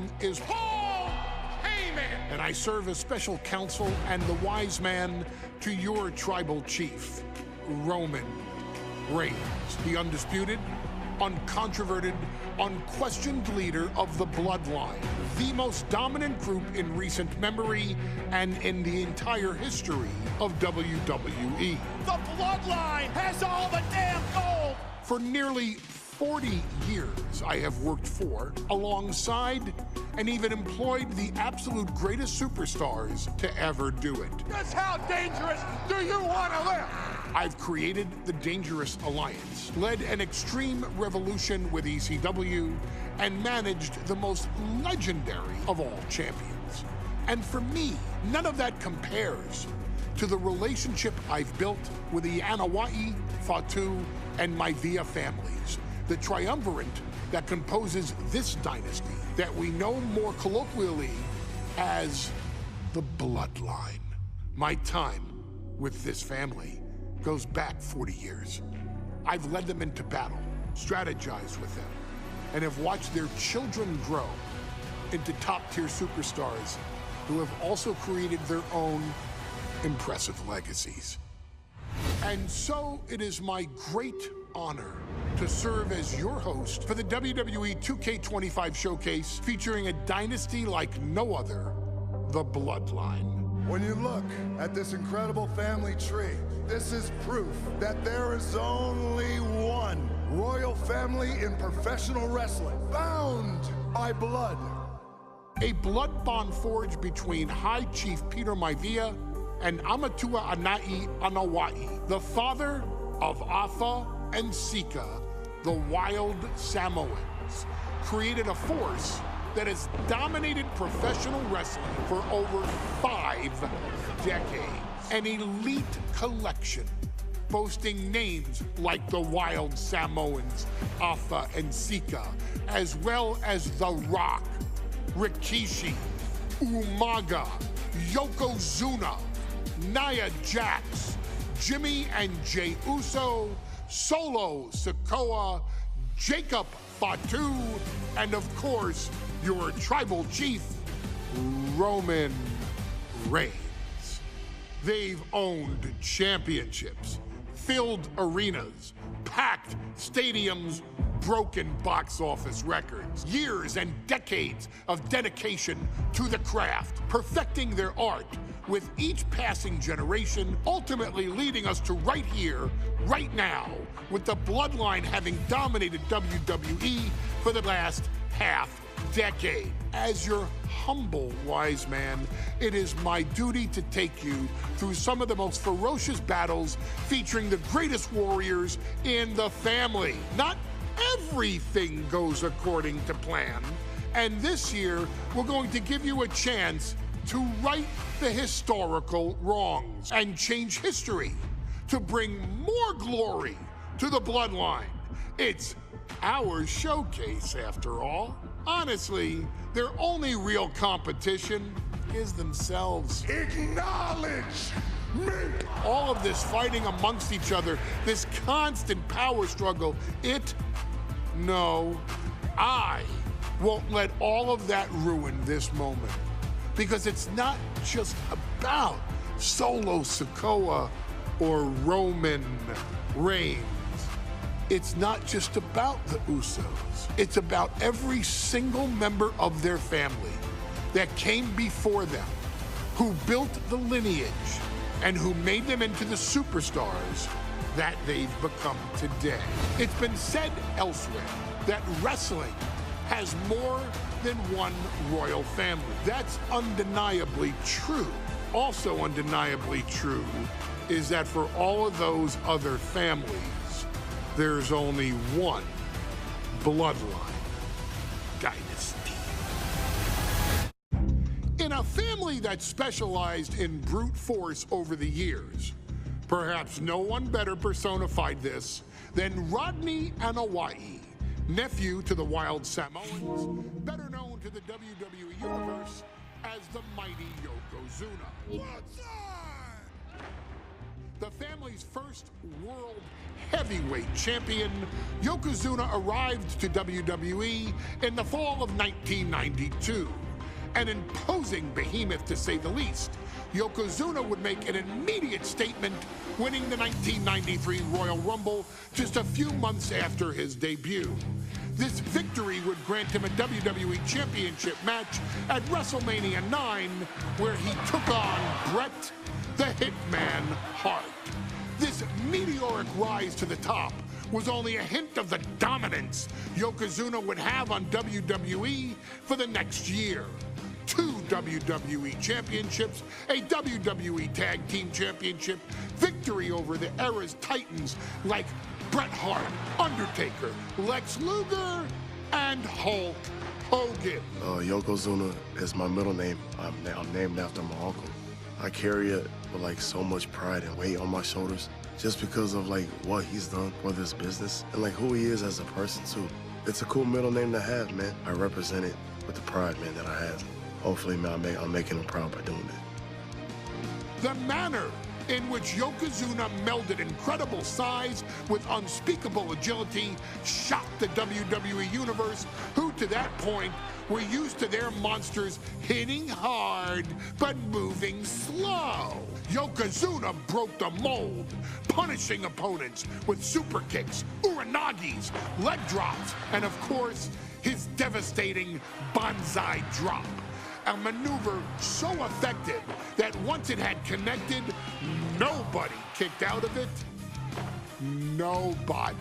name is Paul Heyman, and I serve as special counsel and the wise man to your tribal chief, Roman Reigns, the undisputed, uncontroverted, unquestioned leader of the Bloodline, the most dominant group in recent memory and in the entire history of WWE. The Bloodline has all the damn gold! For nearly 40 years, I have worked for, alongside, and even employed the absolute greatest superstars to ever do it. Just how dangerous do you want to live? I've created the Dangerous Alliance, led an extreme revolution with ECW, and managed the most legendary of all champions. And for me, none of that compares to the relationship I've built with the Anoa'i, Fatu, and Maivia families, the triumvirate that composes this dynasty that we know more colloquially as the Bloodline. My time with this family goes back 40 years. I've led them into battle, strategized with them, and have watched their children grow into top-tier superstars who have also created their own impressive legacies. And so it is my great honor to serve as your host for the WWE 2K25 showcase featuring a dynasty like no other, the Bloodline. When you look at this incredible family tree, this is proof that there is only one royal family in professional wrestling, bound by blood. A blood bond forged between High Chief Peter Maivia and Amatua Anai Anoa'i, the father of Afa and Sika, the wild Samoans, created a force that has dominated professional wrestling for over 5 decades. An elite collection boasting names like the Wild Samoans, Afa and Sika, as well as The Rock, Rikishi, Umaga, Yokozuna, Nia Jax, Jimmy and Jey Uso, Solo Sikoa, Jacob Fatu, and of course, your tribal chief, Roman Reigns. They've owned championships, filled arenas, packed stadiums, broken box office records, years and decades of dedication to the craft, perfecting their art with each passing generation, ultimately leading us to right here, right now, with the Bloodline having dominated WWE for the last half-decade. As your humble wise man, it is my duty to take you through some of the most ferocious battles featuring the greatest warriors in the family. Not everything goes according to plan, and this year we're going to give you a chance to right the historical wrongs and change history to bring more glory to the Bloodline. It's our showcase, after all. Honestly, their only real competition is themselves. Acknowledge me! All of this fighting amongst each other, this constant power struggle, I won't let all of that ruin this moment. Because it's not just about Solo Sikoa or Roman Reigns. It's not just about the Usos. It's about every single member of their family that came before them, who built the lineage and who made them into the superstars that they've become today. It's been said elsewhere that wrestling has more than one royal family. That's undeniably true. Also undeniably true is that for all of those other families, there's only one Bloodline dynasty. In a family that specialized in brute force over the years, perhaps no one better personified this than Rodney Anoa'i, nephew to the Wild Samoans, better known to the WWE Universe as the mighty Yokozuna. What's up? The family's first world heavyweight champion, Yokozuna arrived to WWE in the fall of 1992. An imposing behemoth, to say the least, Yokozuna would make an immediate statement, winning the 1993 Royal Rumble just a few months after his debut. This victory would grant him a WWE Championship match at WrestleMania 9, where he took on Bret the Hitman Hart. This meteoric rise to the top was only a hint of the dominance Yokozuna would have on WWE for the next year. 2 WWE championships, a WWE Tag Team Championship, victory over the era's titans like Bret Hart, Undertaker, Lex Luger, and Hulk Hogan. Yokozuna is my middle name. I'm named after my uncle. I carry it with like so much pride and weight on my shoulders just because of like what he's done for this business and like who he is as a person too. It's a cool middle name to have, man. I represent it with the pride, man, that I have. Hopefully, man, I'm making him proud by doing it. The manner in which Yokozuna melded incredible size with unspeakable agility shocked the WWE Universe, who to that point were used to their monsters hitting hard but moving slow. Yokozuna broke the mold, punishing opponents with super kicks, uranagis, leg drops, and of course, his devastating banzai drop. A maneuver so effective that once it had connected, nobody kicked out of it. Nobody.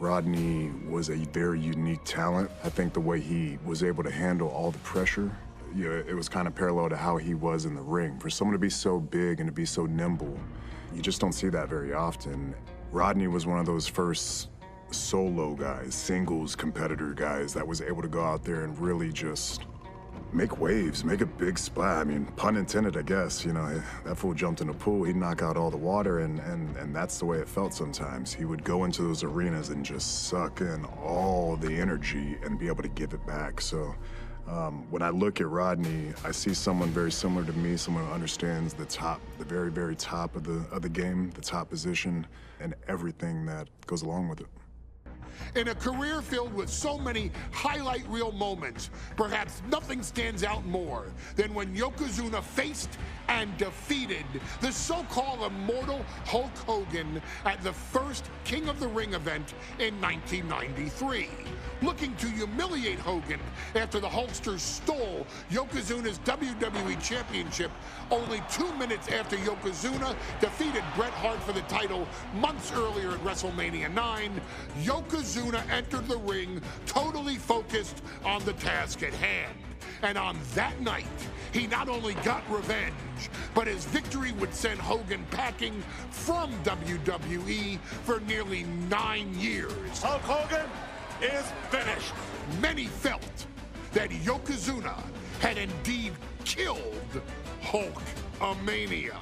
Rodney was a very unique talent. I think the way he was able to handle all the pressure, it was kind of parallel to how he was in the ring. For someone to be so big and to be so nimble, you just don't see that very often. Rodney was one of those first solo guys, singles competitor guys that was able to go out there and really just make waves, make a big splash. I mean, pun intended, I guess. You know, that fool jumped in a pool, he'd knock out all the water, and that's the way it felt sometimes. He would go into those arenas and just suck in all the energy and be able to give it back. So when I look at Rodney, I see someone very similar to me, someone who understands the top, the very, very top of the game, the top position, and everything that goes along with it. In a career filled with so many highlight reel moments, perhaps nothing stands out more than when Yokozuna faced and defeated the so-called immortal Hulk Hogan at the first King of the Ring event in 1993. Looking to humiliate Hogan after the Hulkster stole Yokozuna's WWE Championship only 2 minutes after Yokozuna defeated Bret Hart for the title months earlier at WrestleMania 9, Yokozuna entered the ring totally focused on the task at hand. And on that night, he not only got revenge, but his victory would send Hogan packing from WWE for nearly 9 years. Hulk Hogan is finished. Many felt that Yokozuna had indeed killed Hulkamania.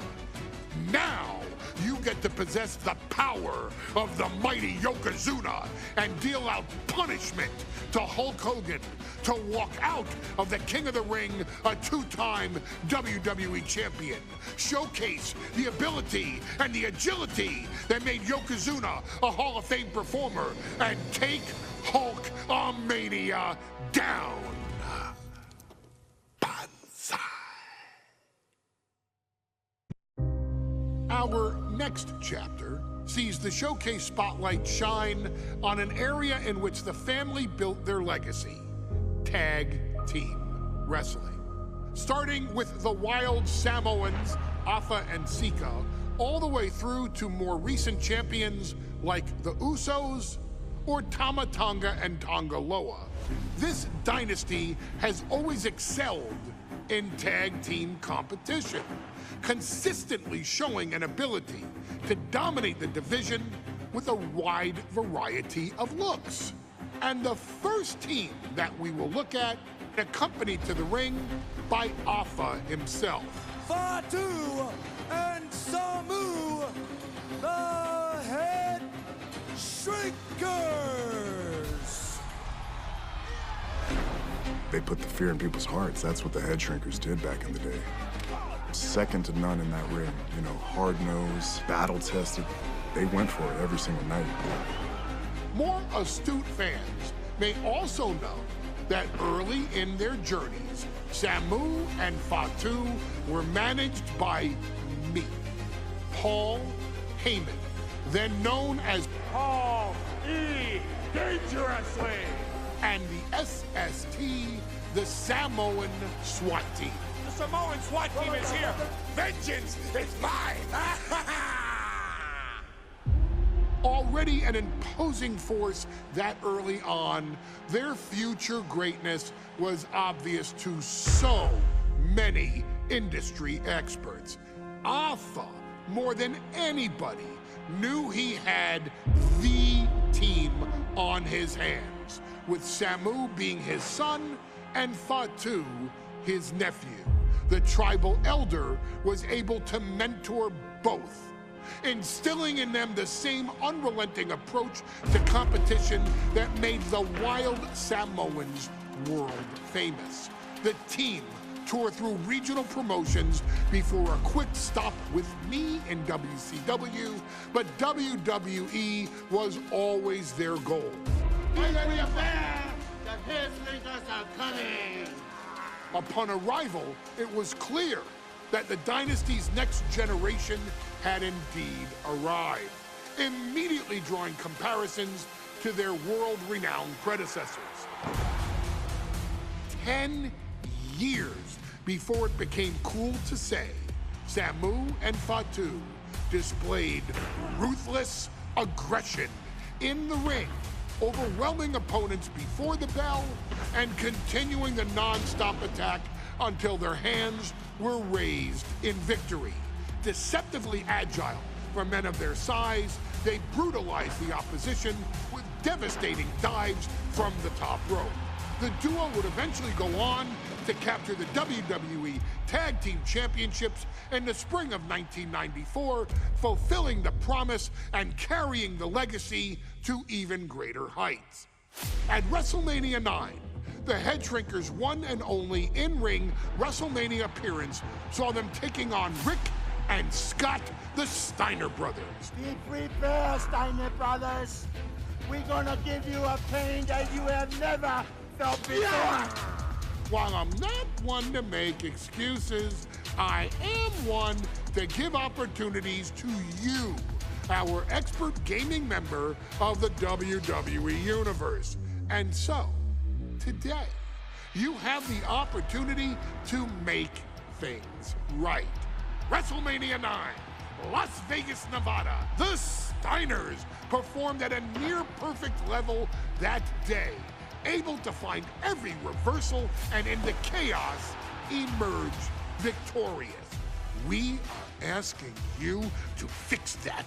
Now, you get to possess the power of the mighty Yokozuna and deal out punishment to Hulk Hogan to walk out of the King of the Ring, a 2-time WWE champion. Showcase the ability and the agility that made Yokozuna a Hall of Fame performer and take Hulkamania down. Banzai. Our next chapter sees the showcase spotlight shine on an area in which the family built their legacy: tag team wrestling. Starting with the wild Samoans, Afa and Sika, all the way through to more recent champions like the Usos or Tama Tonga and Tonga Loa. This dynasty has always excelled in tag team competition, consistently showing an ability to dominate the division with a wide variety of looks. And the first team that we will look at, accompanied to the ring by Afa himself. Fatu and Samu, the Head Shrinkers. They put the fear in people's hearts. That's what the head shrinkers did back in the day. Second to none in that ring. You know, hard-nosed, battle-tested. They went for it every single night. More astute fans may also know that early in their journeys, Samu and Fatu were managed by me, Paul Heyman, then known as Paul E. Dangerously. and the SST, the Samoan SWAT team. The Samoan SWAT team is here. Vengeance is mine. Already an imposing force that early on, their future greatness was obvious to so many industry experts. Alpha, more than anybody, knew he had the team on his hands, with Samu being his son and Fatu his nephew. The tribal elder was able to mentor both, instilling in them the same unrelenting approach to competition that made the wild Samoans world famous. The team toured through regional promotions before a quick stop with me in WCW, but WWE was always their goal. Upon arrival, it was clear that the dynasty's next generation had indeed arrived, immediately drawing comparisons to their world-renowned predecessors. 10 years before it became cool to say, Samu and Fatu displayed ruthless aggression in the ring, overwhelming opponents before the bell and continuing the non-stop attack until their hands were raised in victory. Deceptively agile for men of their size, they brutalized the opposition with devastating dives from the top rope. The duo would eventually go on to capture the WWE Tag Team Championships in the spring of 1994, fulfilling the promise and carrying the legacy to even greater heights. At WrestleMania 9, the Head Shrinkers' one and only in-ring WrestleMania appearance saw them taking on Rick and Scott, the Steiner brothers. Be prepared, Steiner brothers. We're gonna give you a pain that you have never felt before. While I'm not one to make excuses, I am one to give opportunities to you, our expert gaming member of the WWE Universe. And so, today, you have the opportunity to make things right. WrestleMania 9, Las Vegas, Nevada. The Steiners performed at a near-perfect level that day, able to find every reversal and in the chaos emerge victorious. We are asking you to fix that,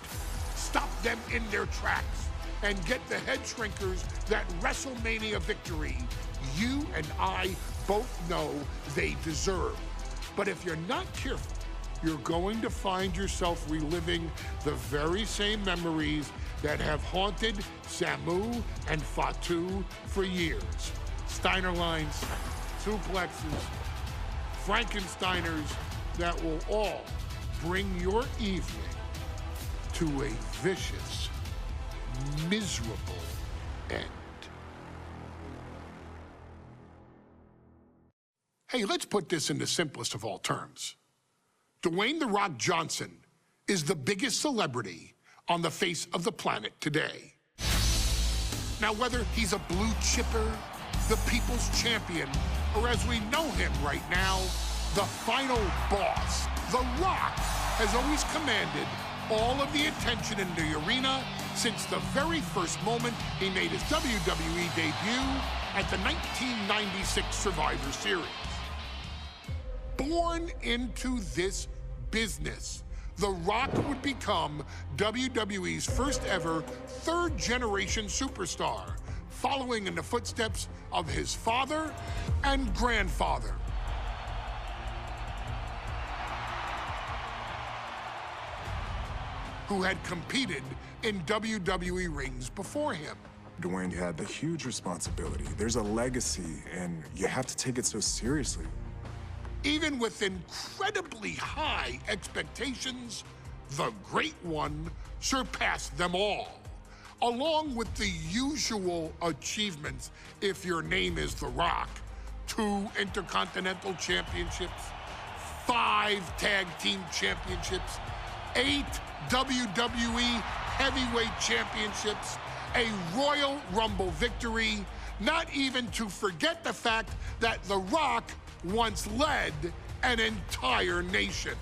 stop them in their tracks, and get the Head Shrinkers that WrestleMania victory you and I both know they deserve. But if you're not careful, you're going to find yourself reliving the very same memories that have haunted Samu and Fatu for years. Steiner lines, suplexes, Frankensteiners that will all bring your evening to a vicious, miserable end. Hey, let's put this in the simplest of all terms. Dwayne "The Rock" Johnson is the biggest celebrity on the face of the planet today. Now, whether he's a blue chipper, the people's champion, or as we know him right now, the final boss, The Rock has always commanded all of the attention in the arena since the very first moment he made his WWE debut at the 1996 Survivor Series. Born into this business, The Rock would become WWE's first ever third-generation superstar, following in the footsteps of his father and grandfather. Who had competed in WWE rings before him. Dwayne had the huge responsibility. There's a legacy, and you have to take it so seriously. Even with incredibly high expectations, the Great One surpassed them all, along with the usual achievements if your name is The Rock. 2 Intercontinental Championships, 5 Tag Team Championships, 8 WWE Heavyweight Championships, a Royal Rumble victory, not even to forget the fact that The Rock once led an entire nation.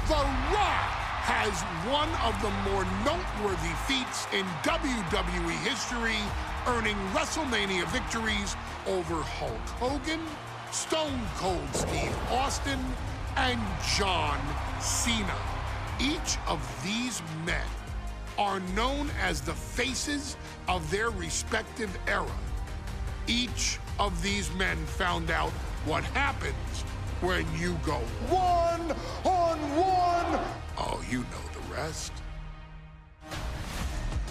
The Rock has one of the more noteworthy feats in WWE history, earning WrestleMania victories over Hulk Hogan, Stone Cold Steve Austin, and John Cena. Each of these men are known as the faces of their respective era. Each of these men found out what happens when you go one-on-one. Oh, you know the rest.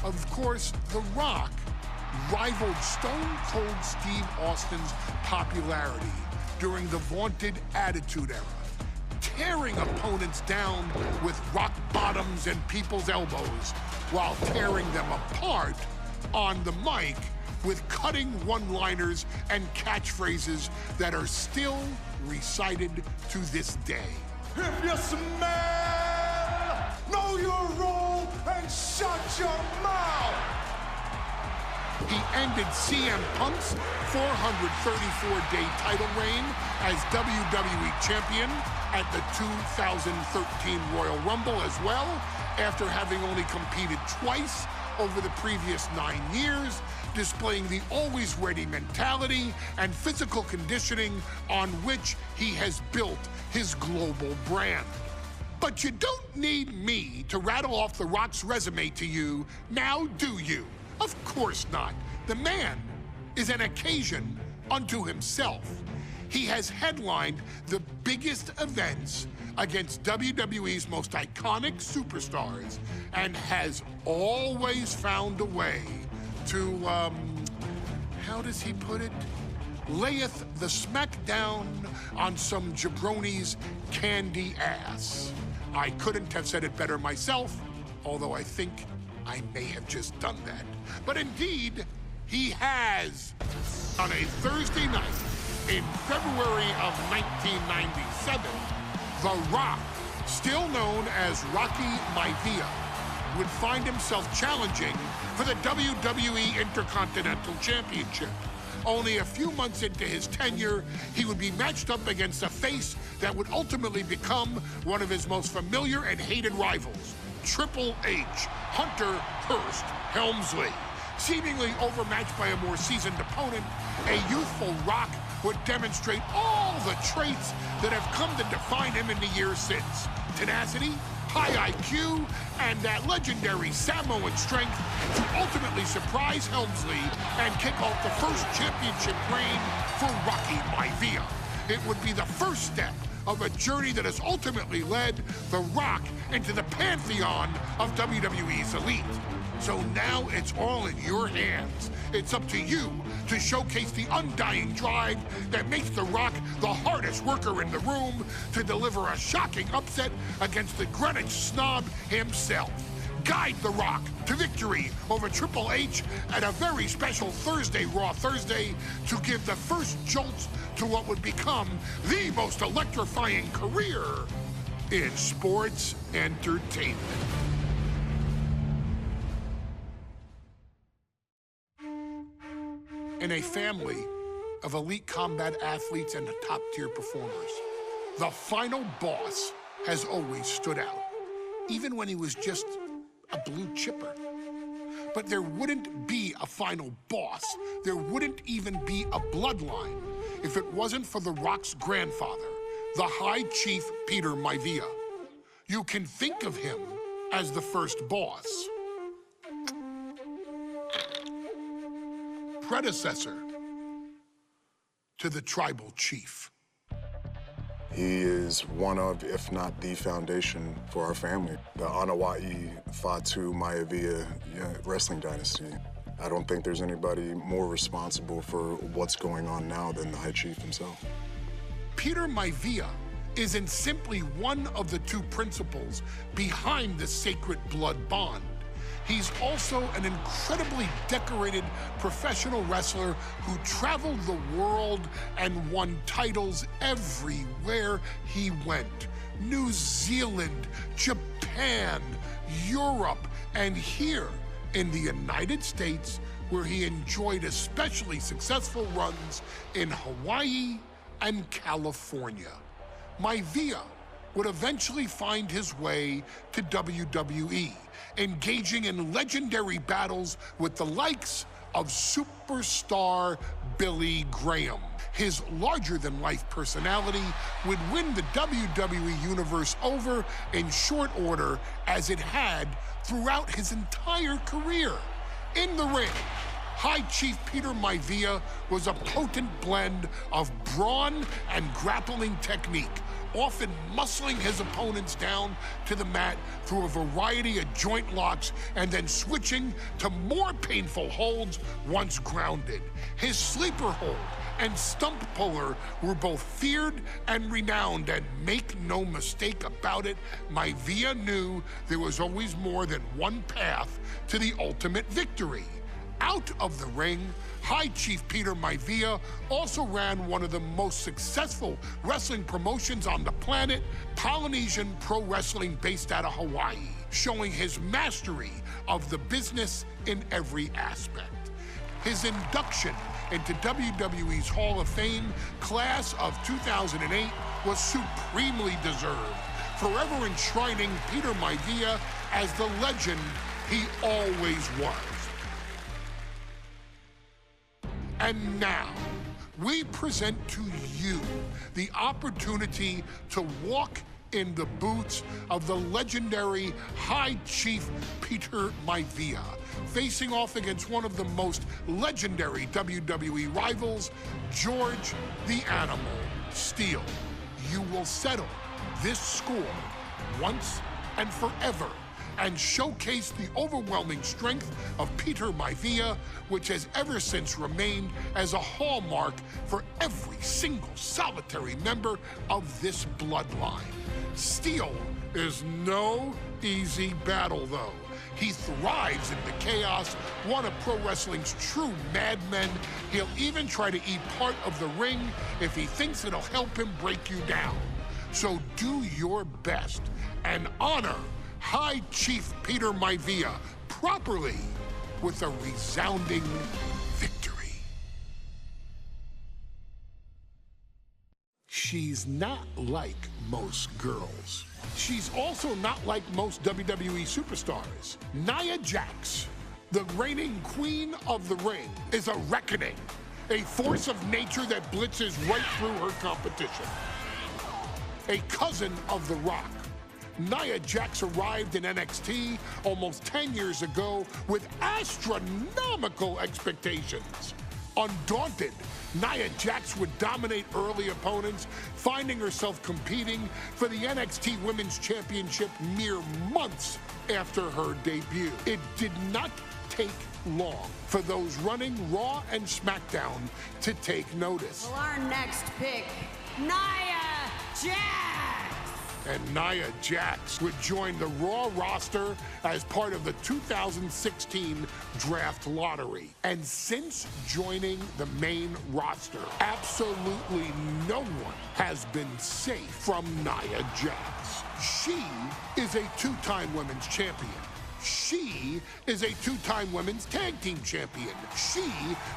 Of course, The Rock rivaled Stone Cold Steve Austin's popularity during the vaunted Attitude Era, tearing opponents down with rock bottoms and people's elbows while tearing them apart on the mic with cutting one-liners and catchphrases that are still recited to this day. If you smell, know your role and shut your mouth. He ended CM Punk's 434-day title reign as WWE Champion at the 2013 Royal Rumble as well, after having only competed twice over the previous 9 years, displaying the always-ready mentality and physical conditioning on which he has built his global brand. But you don't need me to rattle off The Rock's resume to you, now do you? Of course not. The man is an occasion unto himself. He has headlined the biggest events against WWE's most iconic superstars and has always found a way to, how does he put it? Layeth the smackdown on some jabroni's candy ass. I couldn't have said it better myself, although I think I may have just done that. But indeed, he has. On a Thursday night in February of 1997, The Rock, still known as Rocky Maivia, would find himself challenging for the WWE Intercontinental Championship. Only a few months into his tenure, he would be matched up against a face that would ultimately become one of his most familiar and hated rivals, Triple H, Hunter Hearst Helmsley. Seemingly overmatched by a more seasoned opponent, a youthful Rock would demonstrate all the traits that have come to define him in the years since. Tenacity, high IQ, and that legendary Samoan strength to ultimately surprise Helmsley and kick off the first championship reign for Rocky Maivia. It would be the first step of a journey that has ultimately led The Rock into the pantheon of WWE's elite. So now it's all in your hands. It's up to you to showcase the undying drive that makes The Rock the hardest worker in the room to deliver a shocking upset against the Greenwich snob himself. Guide The Rock to victory over Triple H at a very special Thursday, Raw Thursday, to give the first jolts to what would become the most electrifying career in sports entertainment. In a family of elite combat athletes and top-tier performers, the final boss has always stood out, even when he was just a blue chipper. But there wouldn't be a final boss. There wouldn't even be a bloodline if it wasn't for The Rock's grandfather, the High Chief Peter Maivia. You can think of him as the first boss. Predecessor to the tribal chief. He is one of, if not the foundation for our family. The Anawa'i Fatu Maivia wrestling dynasty. I don't think there's anybody more responsible for what's going on now than the High Chief himself. Peter Maivia isn't simply one of the two principals behind the sacred blood bond. He's also an incredibly decorated professional wrestler who traveled the world and won titles everywhere he went. New Zealand, Japan, Europe, and here in the United States, where he enjoyed especially successful runs in Hawaii and California. Maivia would eventually find his way to WWE, engaging in legendary battles with the likes of superstar Billy Graham. His larger-than-life personality would win the WWE Universe over in short order, as it had throughout his entire career. In the ring, High Chief Peter Maivia was a potent blend of brawn and grappling technique, often muscling his opponents down to the mat through a variety of joint locks and then switching to more painful holds once grounded. His sleeper hold and stump puller were both feared and renowned, and make no mistake about it, Maivia knew there was always more than one path to the ultimate victory. Out of the ring, High Chief Peter Maivia also ran one of the most successful wrestling promotions on the planet, Polynesian Pro Wrestling, based out of Hawaii, showing his mastery of the business in every aspect. His induction into WWE's Hall of Fame class of 2008 was supremely deserved, forever enshrining Peter Maivia as the legend he always was. And now, we present to you the opportunity to walk in the boots of the legendary High Chief Peter Maivia, facing off against one of the most legendary WWE rivals, George the Animal Steele. You will settle this score once and forever and showcase the overwhelming strength of Peter Maivia, which has ever since remained as a hallmark for every single solitary member of this bloodline. Steele is no easy battle, though. He thrives in the chaos, one of pro wrestling's true madmen. He'll even try to eat part of the ring if he thinks it'll help him break you down. So do your best and honor High Chief Peter Maivia properly with a resounding victory. She's not like most girls. She's also not like most WWE superstars. Nia Jax, the reigning queen of the ring, is a reckoning, a force of nature that blitzes right through her competition. A cousin of The Rock, Nia Jax arrived in NXT almost 10 years ago with astronomical expectations. Undaunted, Nia Jax would dominate early opponents, finding herself competing for the NXT Women's Championship mere months after her debut. It did not take long for those running Raw and SmackDown to take notice. Well, our next pick, Nia Jax. And Nia Jax would join the Raw roster as part of the 2016 draft lottery. And since joining the main roster, absolutely no one has been safe from Nia Jax. She is a two-time women's champion. She is a two-time women's tag team champion. She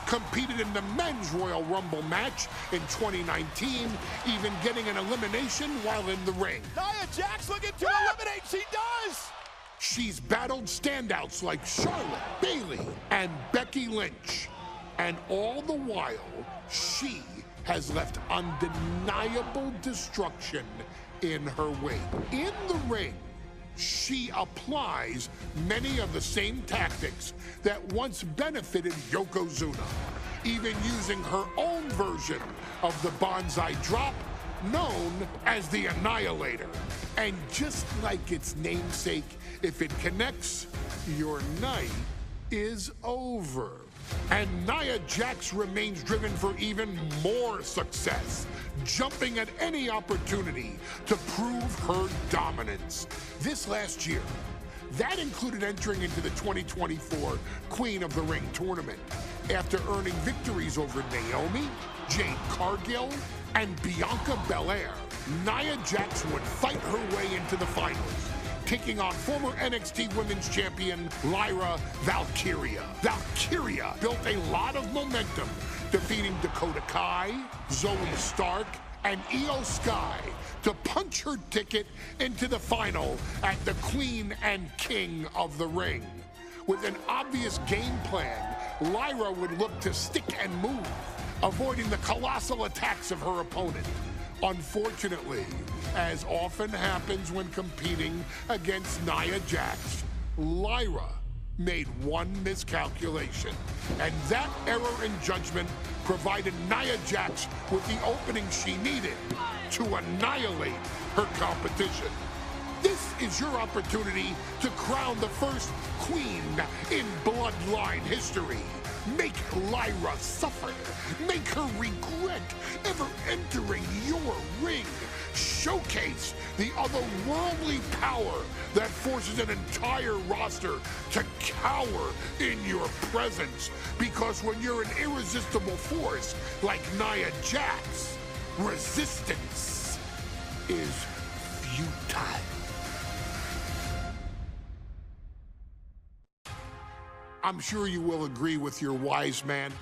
competed in the men's Royal Rumble match in 2019, even getting an elimination while in the ring. Nia Jax looking to eliminate. She does. She's battled standouts like Charlotte, Bayley, and Becky Lynch. And all the while, she has left undeniable destruction in her wake. In the ring, she applies many of the same tactics that once benefited Yokozuna, even using her own version of the Bonsai Drop, known as the Annihilator. And just like its namesake, if it connects, your night is over. And Nia Jax remains driven for even more success, jumping at any opportunity to prove her dominance. This last year, that included entering into the 2024 Queen of the Ring tournament after earning victories over Naomi, Jade Cargill, and Bianca Belair. Nia Jax would fight her way into the finals, taking on former NXT Women's Champion Lyra Valkyria. Valkyria built a lot of momentum, defeating Dakota Kai, Zoe Stark, and Io Sky to punch her ticket into the final at the Queen and King of the Ring. With an obvious game plan, Lyra would look to stick and move, avoiding the colossal attacks of her opponent. Unfortunately, as often happens when competing against Nia Jax, Lyra made one miscalculation, and that error in judgment provided Nia Jax with the opening she needed to annihilate her competition. This is your opportunity to crown the first queen in Bloodline history. Make Lyra suffer. Make her regret ever entering your ring. Showcase the otherworldly power that forces an entire roster to cower in your presence. Because when you're an irresistible force like Nia Jax, resistance is futile. I'm sure you will agree with your wise man.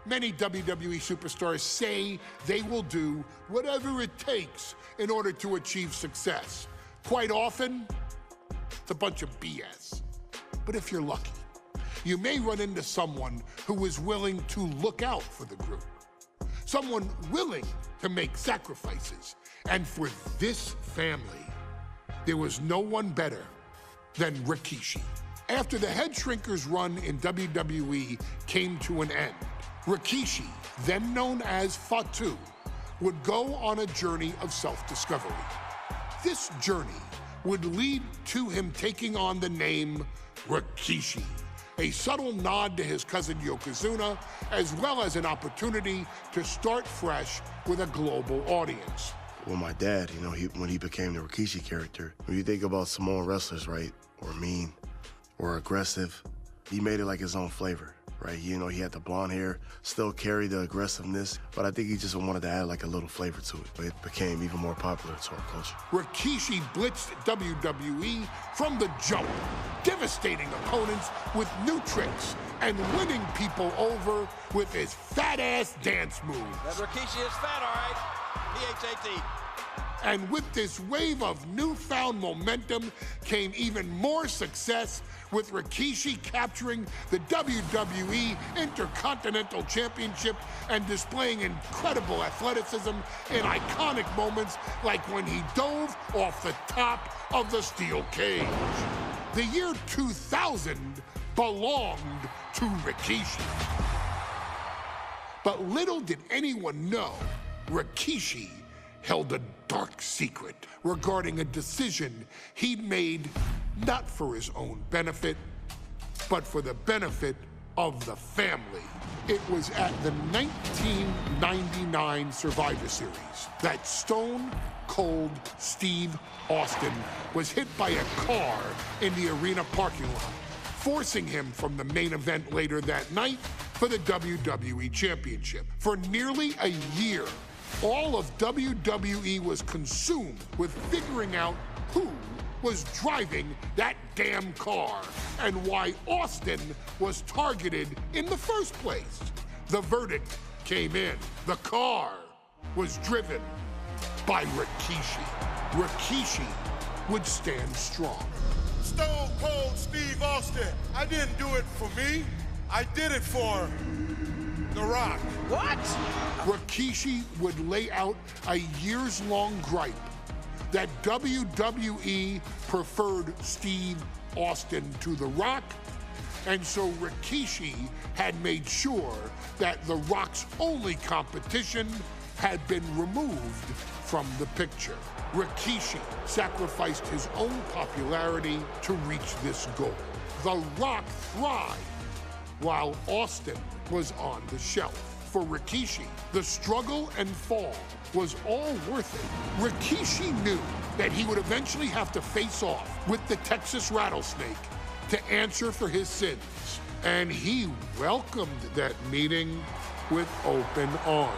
Many WWE superstars say they will do whatever it takes in order to achieve success. Quite often, it's a bunch of BS. But if you're lucky, you may run into someone who is willing to look out for the group. Someone willing to make sacrifices. And for this family, there was no one better than Rikishi. After the Head Shrinkers run in WWE came to an end, Rikishi, then known as Fatu, would go on a journey of self-discovery. This journey would lead to him taking on the name Rikishi, a subtle nod to his cousin Yokozuna, as well as an opportunity to start fresh with a global audience. Well, my dad, when he became the Rikishi character, when you think about Samoan wrestlers, right, or mean, or aggressive, he made it like his own flavor, right? He had the blonde hair, still carried the aggressiveness, but I think he just wanted to add like a little flavor to it. But it became even more popular to our culture. Rikishi blitzed WWE from the jump, devastating opponents with new tricks and winning people over with his fat-ass dance moves. That Rikishi is fat, all right. P-H-A-T. And with this wave of newfound momentum came even more success, with Rikishi capturing the WWE Intercontinental Championship and displaying incredible athleticism in iconic moments like when he dove off the top of the steel cage. The year 2000 belonged to Rikishi. But little did anyone know, Rikishi held a dark secret regarding a decision he'd made not for his own benefit, but for the benefit of the family. It was at the 1999 Survivor Series that Stone Cold Steve Austin was hit by a car in the arena parking lot, forcing him from the main event later that night for the WWE Championship. For nearly a year, all of WWE was consumed with figuring out who was driving that damn car and why Austin was targeted in the first place. The verdict came in. The car was driven by Rikishi. Rikishi would stand strong. Stone Cold Steve Austin. I didn't do it for me. I did it for The Rock. What? Rikishi would lay out a years-long gripe that WWE preferred Steve Austin to The Rock, and so Rikishi had made sure that The Rock's only competition had been removed from the picture. Rikishi sacrificed his own popularity to reach this goal. The Rock thrived while Austin was on the shelf. For Rikishi, the struggle and fall was all worth it. Rikishi knew that he would eventually have to face off with the Texas Rattlesnake to answer for his sins, and he welcomed that meeting with open arms.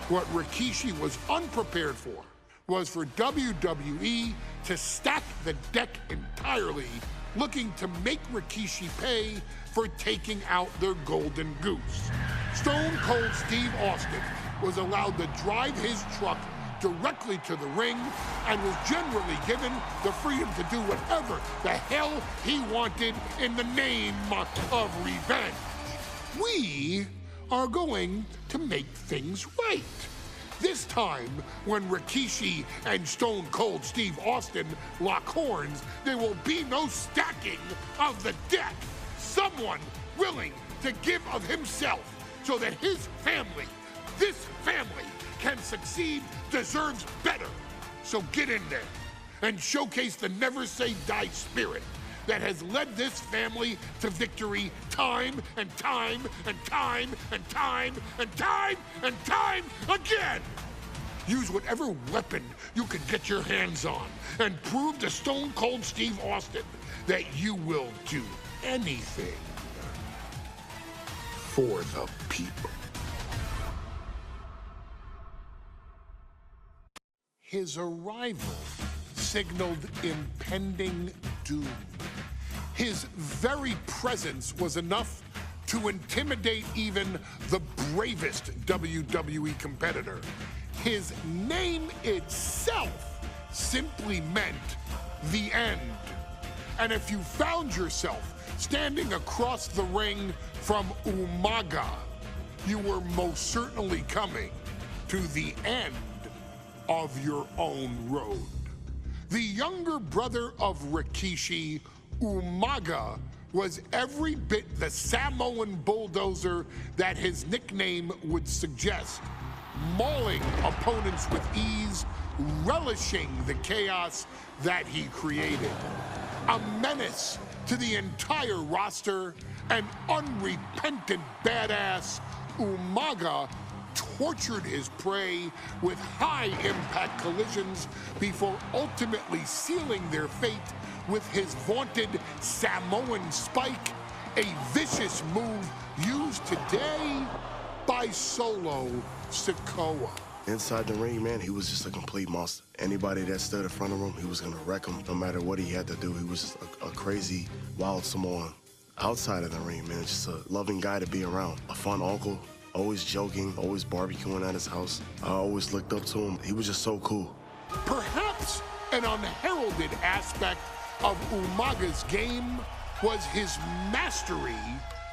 What Rikishi was unprepared for was for WWE to stack the deck entirely, looking to make Rikishi pay for taking out their golden goose. Stone Cold Steve Austin was allowed to drive his truck directly to the ring and was generally given the freedom to do whatever the hell he wanted in the name of revenge. We are going to make things right. This time, when Rikishi and Stone Cold Steve Austin lock horns, there will be no stacking of the deck. Someone willing to give of himself so that his family, this family, can succeed, deserves better. So get in there and showcase the never say die spirit that has led this family to victory time and time and time and time and time and time again. Use whatever weapon you can get your hands on and prove to Stone Cold Steve Austin that you will do anything for the people. His arrival signaled impending doom. His very presence was enough to intimidate even the bravest WWE competitor. His name itself simply meant the end. And if you found yourself standing across the ring from Umaga, you were most certainly coming to the end of your own road. The younger brother of Rikishi, Umaga, was every bit the Samoan bulldozer that his nickname would suggest, mauling opponents with ease, relishing the chaos that he created. A menace to the entire roster, an unrepentant badass, Umaga tortured his prey with high-impact collisions before ultimately sealing their fate with his vaunted Samoan spike, a vicious move used today by Solo Sikoa. Inside the ring, man, he was just a complete monster. Anybody that stood in front of him, he was gonna wreck him no matter what he had to do. He was just a crazy, wild Samoan. Outside of the ring, man, just a loving guy to be around. A fun uncle, always joking, always barbecuing at his house. I always looked up to him. He was just so cool. Perhaps an unheralded aspect of Umaga's game was his mastery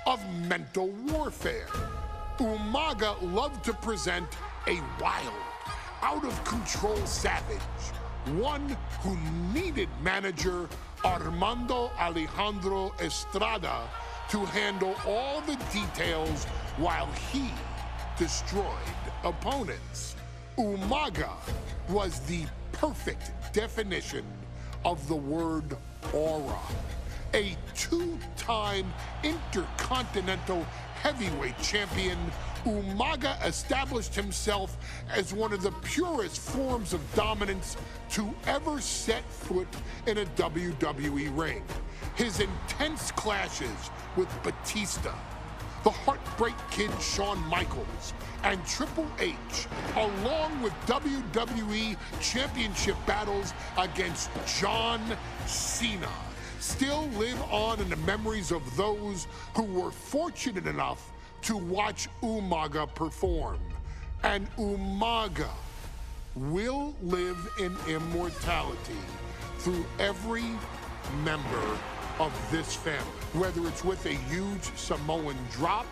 of mental warfare. Umaga loved to present a wild, out-of-control savage, one who needed manager Armando Alejandro Estrada to handle all the details while he destroyed opponents. Umaga was the perfect definition of the word aura. A two-time intercontinental heavyweight champion, Umaga established himself as one of the purest forms of dominance to ever set foot in a WWE ring. His intense clashes with Batista, the Heartbreak Kid Shawn Michaels, and Triple H, along with WWE Championship battles against John Cena, still live on in the memories of those who were fortunate enough to watch Umaga perform. And Umaga will live in immortality through every member of this family, whether it's with a huge Samoan drop,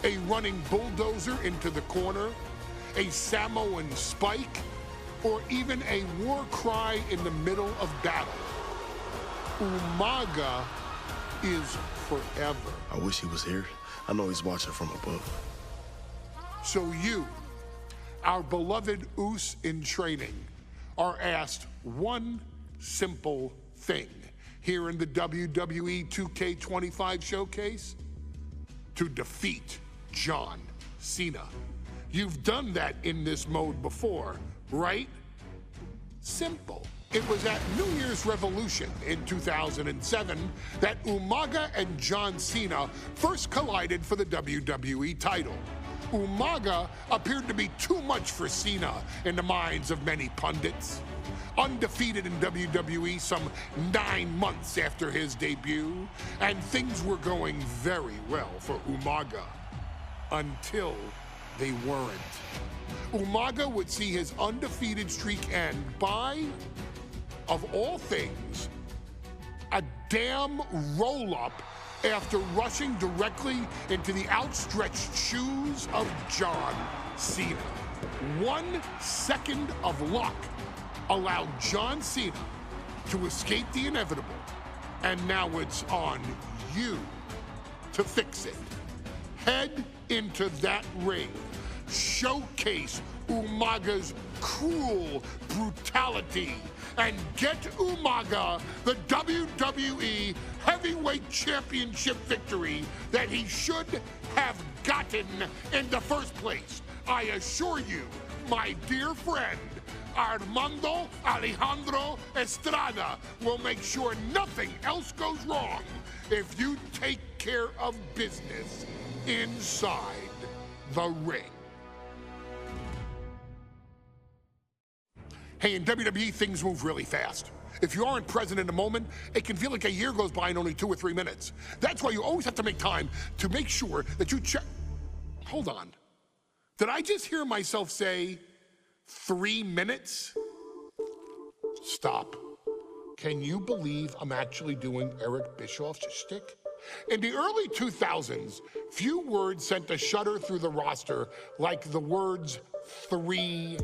a running bulldozer into the corner, a Samoan spike, or even a war cry in the middle of battle. Umaga is forever. I wish he was here. I know he's watching from above. So you, our beloved Us in training, are asked one simple thing here in the WWE 2K25 showcase. to defeat John Cena. You've done that in this mode before, right? Simple. It was at New Year's Revolution in 2007 that Umaga and John Cena first collided for the WWE title. Umaga appeared to be too much for Cena in the minds of many pundits. Undefeated in WWE some 9 months after his debut, and things were going very well for Umaga. Until they weren't. Umaga would see his undefeated streak end by, of all things, a damn roll-up after rushing directly into the outstretched shoes of John Cena. 1 second of luck allowed John Cena to escape the inevitable, and now it's on you to fix it. Head into that ring, showcase Umaga's cruel brutality, and get Umaga the WWE Heavyweight Championship victory that he should have gotten in the first place. I assure you, my dear friend, Armando Alejandro Estrada will make sure nothing else goes wrong if you take care of business inside the ring. Hey, in WWE, things move really fast. If you aren't present in the moment, it can feel like a year goes by in only 2 or 3 minutes. That's why you always have to make time to make sure that you check. Hold on. Did I just hear myself say 3 minutes? Stop. Can you believe I'm actually doing Eric Bischoff's shtick? In the early 2000s, few words sent a shudder through the roster like the words 3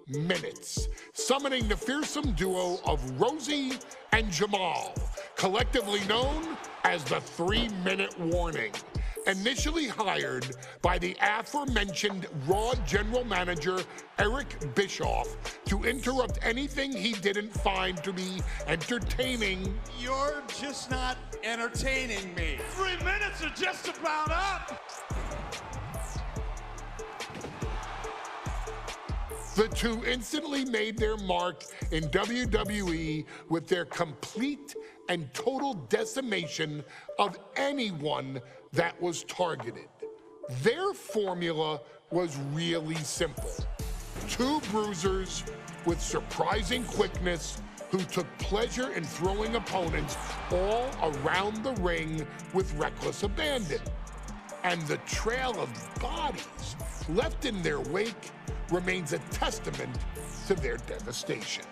minutes, summoning the fearsome duo of Rosie and Jamal, collectively known as the 3-Minute Warning. Initially hired by the aforementioned Raw General Manager Eric Bischoff to interrupt anything he didn't find to be entertaining. You're just not entertaining me. 3 minutes are just about up. The two instantly made their mark in WWE with their complete and total decimation of anyone that was targeted. Their formula was really simple. 2 bruisers with surprising quickness who took pleasure in throwing opponents all around the ring with reckless abandon. And the trail of bodies left in their wake remains a testament to their devastation.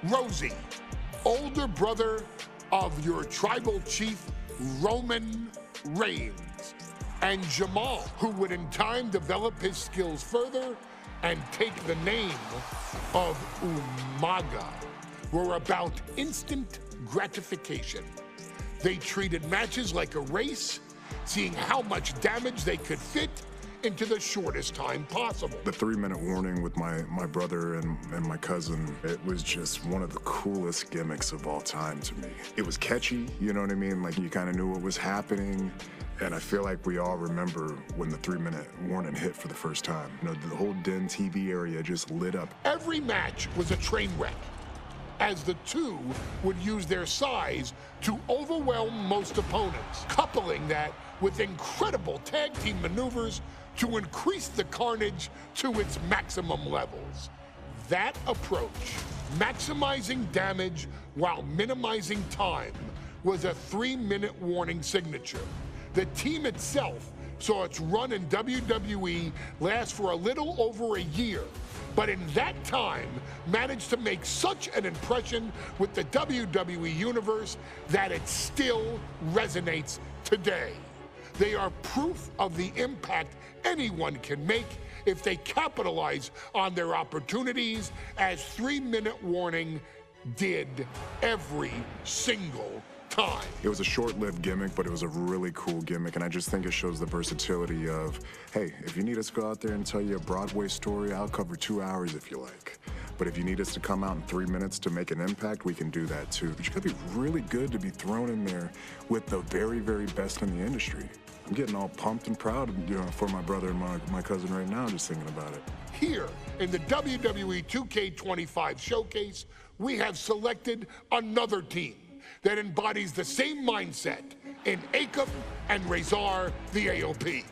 Rosie, older brother of your tribal chief, Roman Reigns, and Jamal, who would in time develop his skills further and take the name of Umaga, were about instant gratification. They treated matches like a race, seeing how much damage they could fit into the shortest time possible. The 3-minute warning with my brother and my cousin, it was just one of the coolest gimmicks of all time to me. It was catchy, you know what I mean? Like, you kind of knew what was happening. And I feel like we all remember when the 3-minute warning hit for the first time. You know, the whole Den TV area just lit up. Every match was a train wreck, as the two would use their size to overwhelm most opponents, coupling that with incredible tag team maneuvers to increase the carnage to its maximum levels. That approach, maximizing damage while minimizing time, was a 3-minute warning signature. The team itself saw its run in WWE last for a little over a year, but in that time managed to make such an impression with the WWE Universe that it still resonates today. They are proof of the impact anyone can make if they capitalize on their opportunities, as 3-minute warning did every single time. It was a short-lived gimmick, but it was a really cool gimmick, and I just think it shows the versatility of, hey, if you need us to go out there and tell you a Broadway story, I'll cover 2 hours if you like. But if you need us to come out in 3 minutes to make an impact, we can do that too. But you gotta be really good to be thrown in there with the very, very best in the industry. I'm getting all pumped and proud, for my brother and my cousin right now, just thinking about it. Here in the WWE 2K25 showcase, we have selected another team that embodies the same mindset in Akam and Razor the AOP.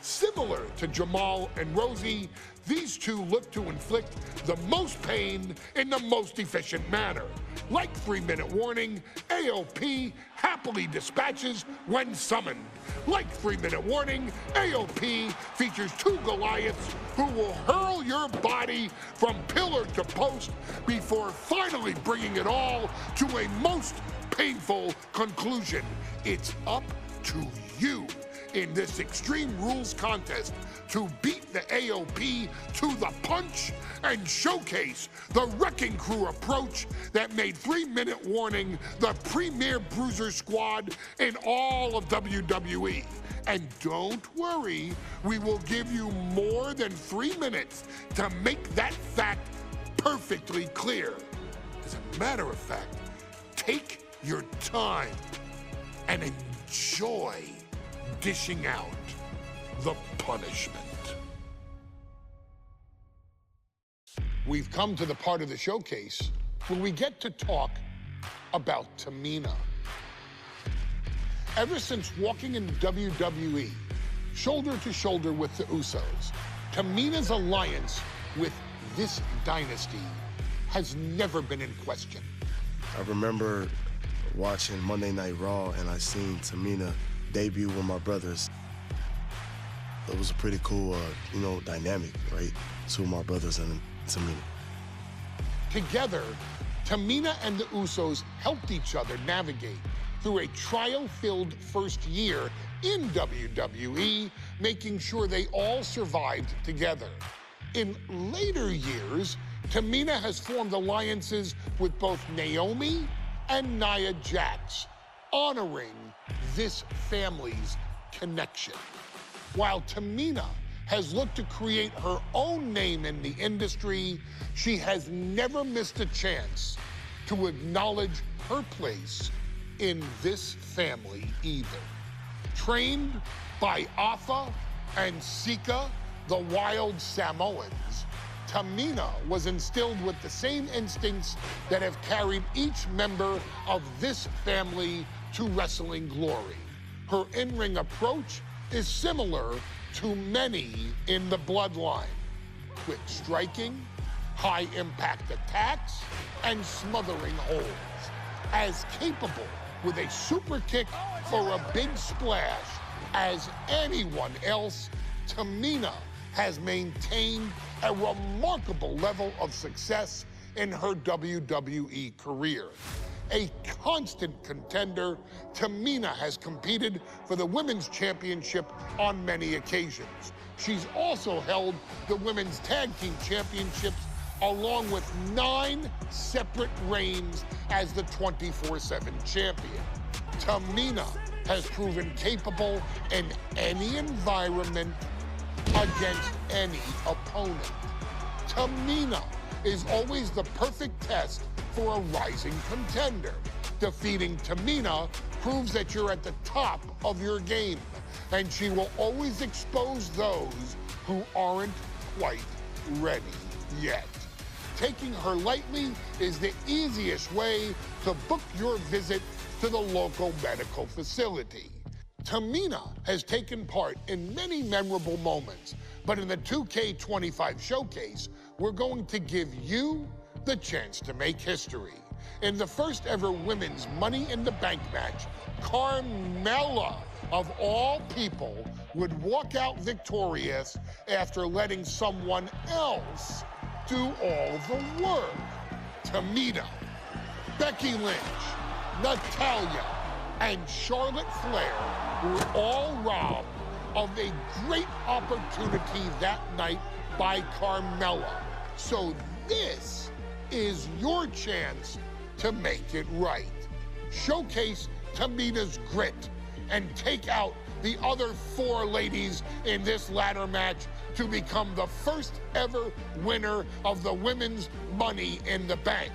Similar to Jamal and Rosie, these two look to inflict the most pain in the most efficient manner. Like 3-minute warning, AOP happily dispatches when summoned. Like 3-minute warning, AOP features two Goliaths who will hurl your body from pillar to post before finally bringing it all to a most painful conclusion. It's up to you in this Extreme Rules contest to beat the AOP to the punch and showcase the Wrecking Crew approach that made 3-minute warning the premier bruiser squad in all of WWE. And don't worry, we will give you more than 3 minutes to make that fact perfectly clear. As a matter of fact, take your time and enjoy dishing out the punishment. We've come to the part of the showcase where we get to talk about Tamina. Ever since walking in WWE, shoulder to shoulder with the Usos, Tamina's alliance with this dynasty has never been in question. I remember watching Monday Night Raw, and I seen Tamina debut with my brothers. It was a pretty cool, dynamic, right? Two of my brothers and Tamina. Together, Tamina and the Usos helped each other navigate through a trial-filled first year in WWE, making sure they all survived together. In later years, Tamina has formed alliances with both Naomi and Nia Jax, honoring this family's connection. While Tamina has looked to create her own name in the industry, she has never missed a chance to acknowledge her place in this family either. Trained by Afa and Sika, the wild Samoans, Tamina was instilled with the same instincts that have carried each member of this family to wrestling glory. Her in-ring approach is similar to many in the bloodline. Quick striking, high-impact attacks, and smothering holds. As capable with a super kick or a big splash as anyone else, Tamina has maintained a remarkable level of success in her WWE career. A constant contender, Tamina has competed for the Women's Championship on many occasions. She's also held the Women's Tag Team Championships along with 9 separate reigns as the 24/7 champion. Tamina has proven capable in any environment against any opponent. Tamina is always the perfect test for a rising contender. Defeating Tamina proves that you're at the top of your game, and she will always expose those who aren't quite ready yet. Taking her lightly is the easiest way to book your visit to the local medical facility. Tamina has taken part in many memorable moments, but in the 2K25 showcase, we're going to give you the chance to make history. In the first ever women's Money in the Bank match, Carmella, of all people, would walk out victorious after letting someone else do all of the work. Tamina, Becky Lynch, Natalya, and Charlotte Flair were all robbed of a great opportunity that night by Carmella. So this is your chance to make it right. Showcase Tamina's grit and take out the other 4 ladies in this ladder match to become the first ever winner of the Women's Money in the Bank.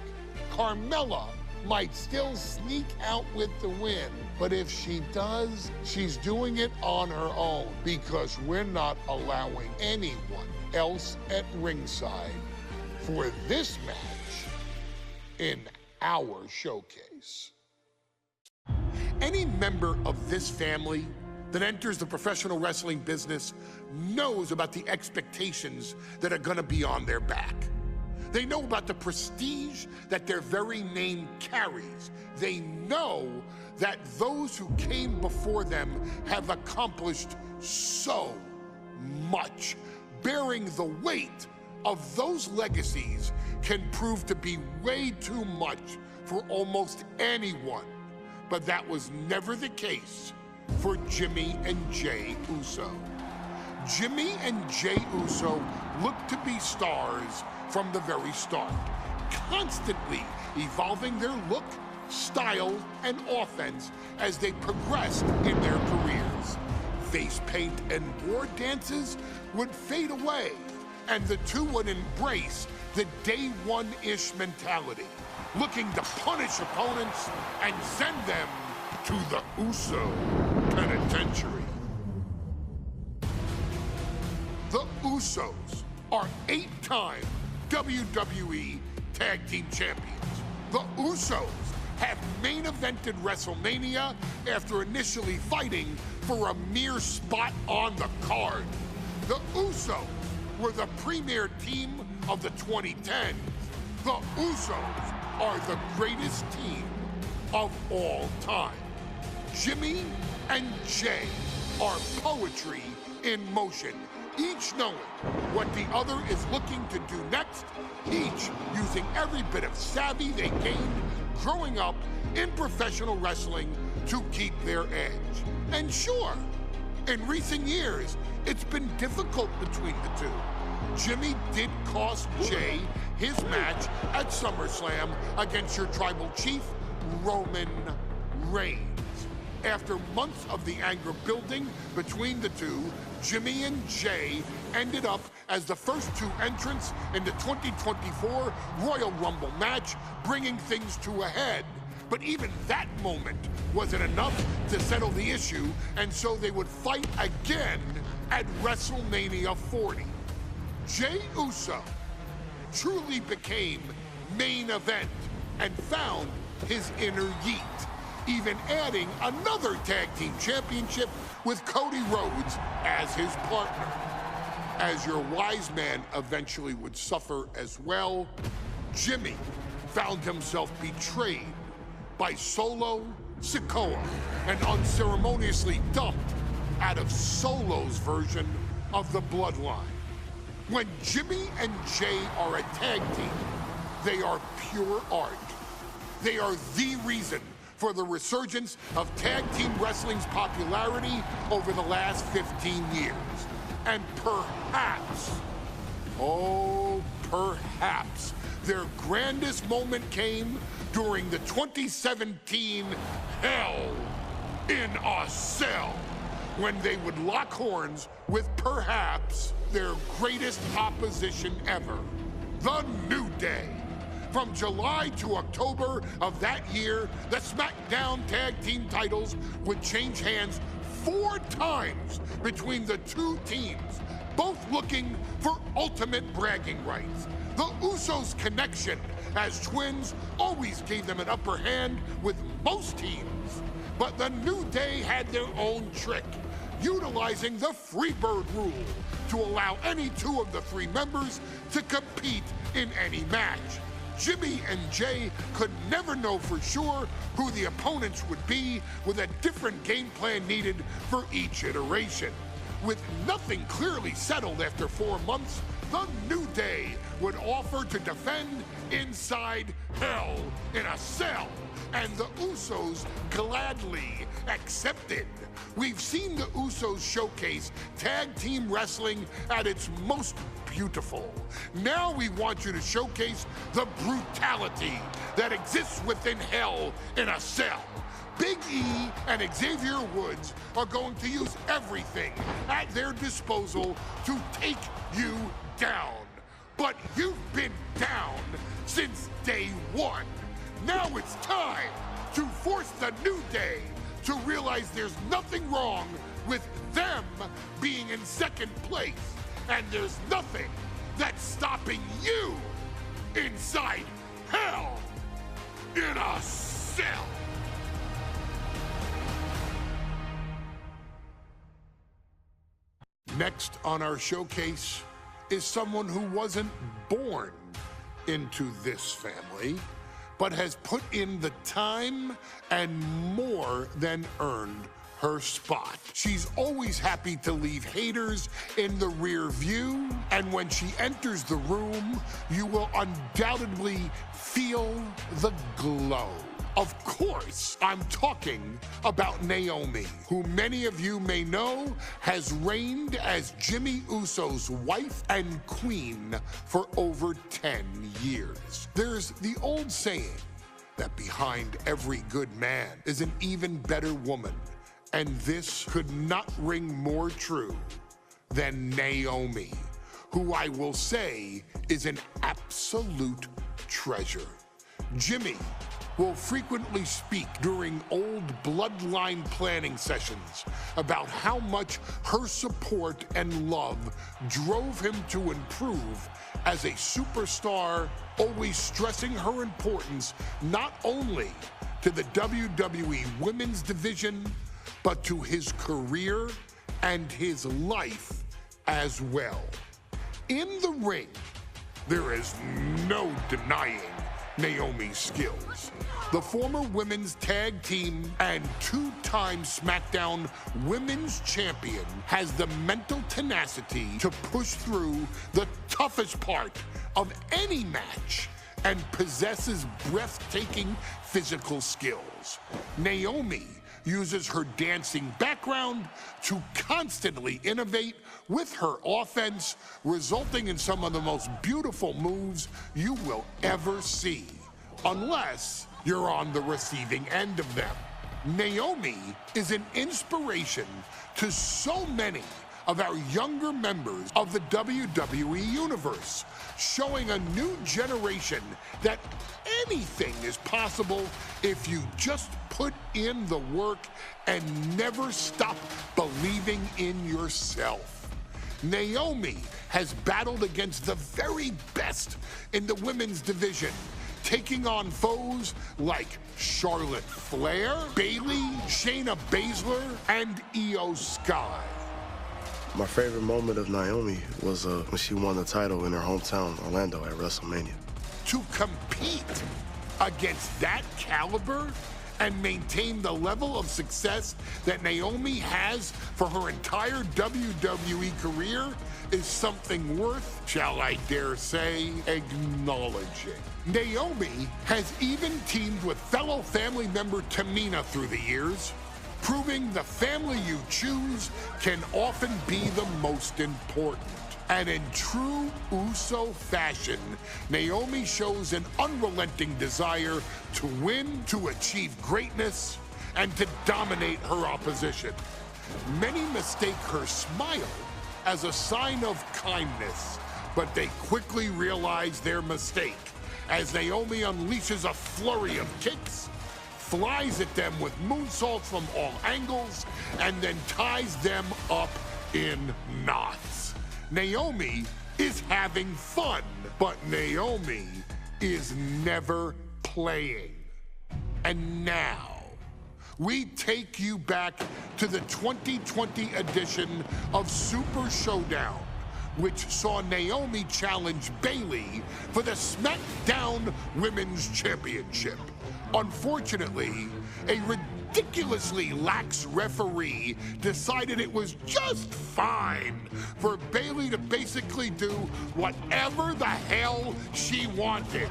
Carmella might still sneak out with the win. But if she does, she's doing it on her own, because we're not allowing anyone else at ringside for this match in our showcase. Any member of this family that enters the professional wrestling business knows about the expectations that are gonna be on their back. They know about the prestige that their very name carries. They know that those who came before them have accomplished so much. Bearing the weight of those legacies can prove to be way too much for almost anyone. But that was never the case for Jimmy and Jey Uso. Jimmy and Jey Uso looked to be stars from the very start, constantly evolving their look, style, and offense as they progressed in their careers. Face paint and war dances would fade away, and the two would embrace the day one-ish mentality, looking to punish opponents and send them to the Uso penitentiary. The Usos are 8-time WWE Tag Team Champions. The Usos have main evented WrestleMania after initially fighting for a mere spot on the card. The Usos were the premier team of the 2010s. The Usos are the greatest team of all time. Jimmy and Jey are poetry in motion, each knowing what the other is looking to do next, each using every bit of savvy they gained growing up in professional wrestling to keep their edge. And sure, in recent years, it's been difficult between the two. Jimmy did cost Jey his match at SummerSlam against your tribal chief, Roman Reigns. After months of the anger building between the two, Jimmy and Jey ended up as the first two entrants in the 2024 Royal Rumble match, bringing things to a head. But even that moment wasn't enough to settle the issue, and so they would fight again at WrestleMania 40. Jey Uso truly became main event and found his inner yeet, even adding another tag team championship with Cody Rhodes as his partner. As your wise man eventually would suffer as well, Jimmy found himself betrayed by Solo Sikoa and unceremoniously dumped out of Solo's version of the Bloodline. When Jimmy and Jey are a tag team, they are pure art. They are the reason for the resurgence of tag team wrestling's popularity over the last 15 years. And perhaps, oh, perhaps, their grandest moment came during the 2017 Hell in a Cell, when they would lock horns with perhaps their greatest opposition ever, The New Day. From July to October of that year, the SmackDown Tag Team titles would change hands 4 times between the two teams, both looking for ultimate bragging rights. The Usos' connection as twins always gave them an upper hand with most teams. But the New Day had their own trick, utilizing the Freebird rule to allow any 2 of the 3 members to compete in any match. Jimmy and Jey could never know for sure who the opponents would be, with a different game plan needed for each iteration. With nothing clearly settled after 4 months, the New Day would offer to defend inside Hell in a Cell, and the Usos gladly accepted. We've seen the Usos showcase tag team wrestling at its most beautiful. Now we want you to showcase the brutality that exists within Hell in a Cell. Big E and Xavier Woods are going to use everything at their disposal to take you down. But you've been down since day one. Now it's time to force the New Day to realize there's nothing wrong with them being in second place, and there's nothing that's stopping you inside Hell in a Cell. Next on our showcase is someone who wasn't born into this family, but has put in the time and more than earned her spot. She's always happy to leave haters in the rear view, and when she enters the room, you will undoubtedly feel the glow. Of course, I'm talking about Naomi, who many of you may know has reigned as Jimmy Uso's wife and queen for over 10 years. There's the old saying that behind every good man is an even better woman, and this could not ring more true than Naomi, who I will say is an absolute treasure. Jimmy will frequently speak during old bloodline planning sessions about how much her support and love drove him to improve as a superstar, always stressing her importance not only to the WWE Women's Division, but to his career and his life as well. In the ring, there is no denying Naomi's skills. The former women's tag team and two-time SmackDown Women's Champion has the mental tenacity to push through the toughest part of any match and possesses breathtaking physical skills. Naomi uses her dancing background to constantly innovate with her offense, resulting in some of the most beautiful moves you will ever see, unless you're on the receiving end of them. Naomi is an inspiration to so many of our younger members of the WWE Universe, showing a new generation that anything is possible if you just put in the work and never stop believing in yourself. Naomi has battled against the very best in the women's division, taking on foes like Charlotte Flair, Bayley, Shayna Baszler, and Io Sky. My favorite moment of Naomi was when she won the title in her hometown, Orlando, at WrestleMania. To compete against that caliber and maintain the level of success that Naomi has for her entire WWE career is something worth, shall I dare say, acknowledging. Naomi has even teamed with fellow family member Tamina through the years, proving the family you choose can often be the most important. And in true Uso fashion, Naomi shows an unrelenting desire to win, to achieve greatness, and to dominate her opposition. Many mistake her smile as a sign of kindness, but they quickly realize their mistake as Naomi unleashes a flurry of kicks, flies at them with moonsaults from all angles, and then ties them up in knots. Naomi is having fun, but Naomi is never playing. And now, we take you back to the 2020 edition of Super Showdown, which saw Naomi challenge Bayley for the SmackDown Women's Championship. Unfortunately, a ridiculously lax referee decided it was just fine for Bayley to basically do whatever the hell she wanted.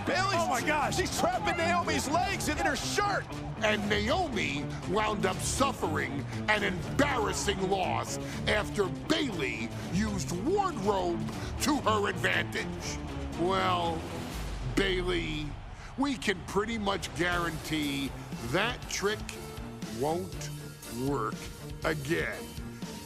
Bayley, oh my gosh, she's trapping Naomi's legs in her shirt. And Naomi wound up suffering an embarrassing loss after Bayley used wardrobe to her advantage. Well, Bayley, we can pretty much guarantee that trick won't work again.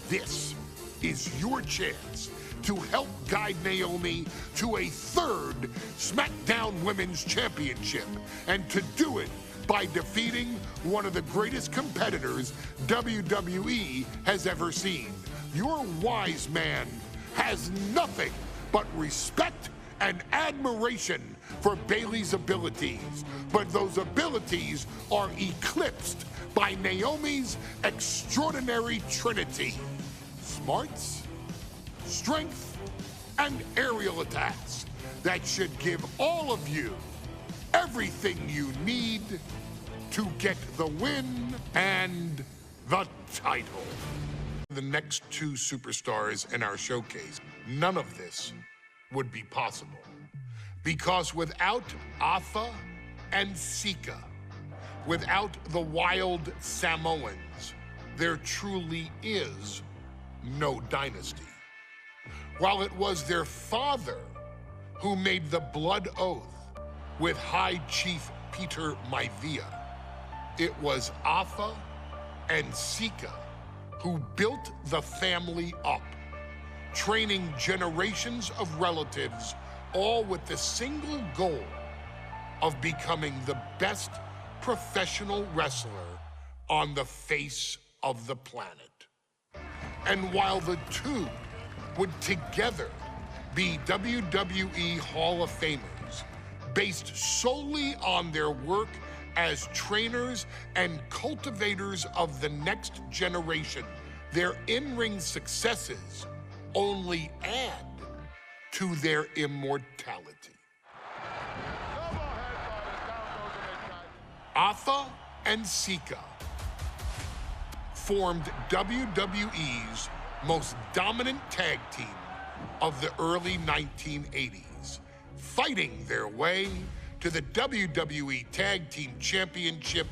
This is your chance to help guide Naomi to a third SmackDown Women's Championship, and to do it by defeating one of the greatest competitors WWE has ever seen. Your wise man has nothing but respect and admiration for Bayley's abilities, but those abilities are eclipsed by Naomi's extraordinary trinity: smarts, strength, and aerial attacks that should give all of you everything you need to get the win and the title. The next two superstars in our showcase, none of this would be possible, because without Afa and Sika, without the Wild Samoans, there truly is no dynasty. While it was their father who made the blood oath with High Chief Peter Maivia, it was Afa and Sika who built the family up, training generations of relatives, all with the single goal of becoming the best professional wrestler on the face of the planet. And while the two would together be WWE Hall of Famers, based solely on their work as trainers and cultivators of the next generation, their in-ring successes only add to their immortality. Afa and Sika formed WWE's most dominant tag team of the early 1980s, fighting their way to the WWE Tag Team Championship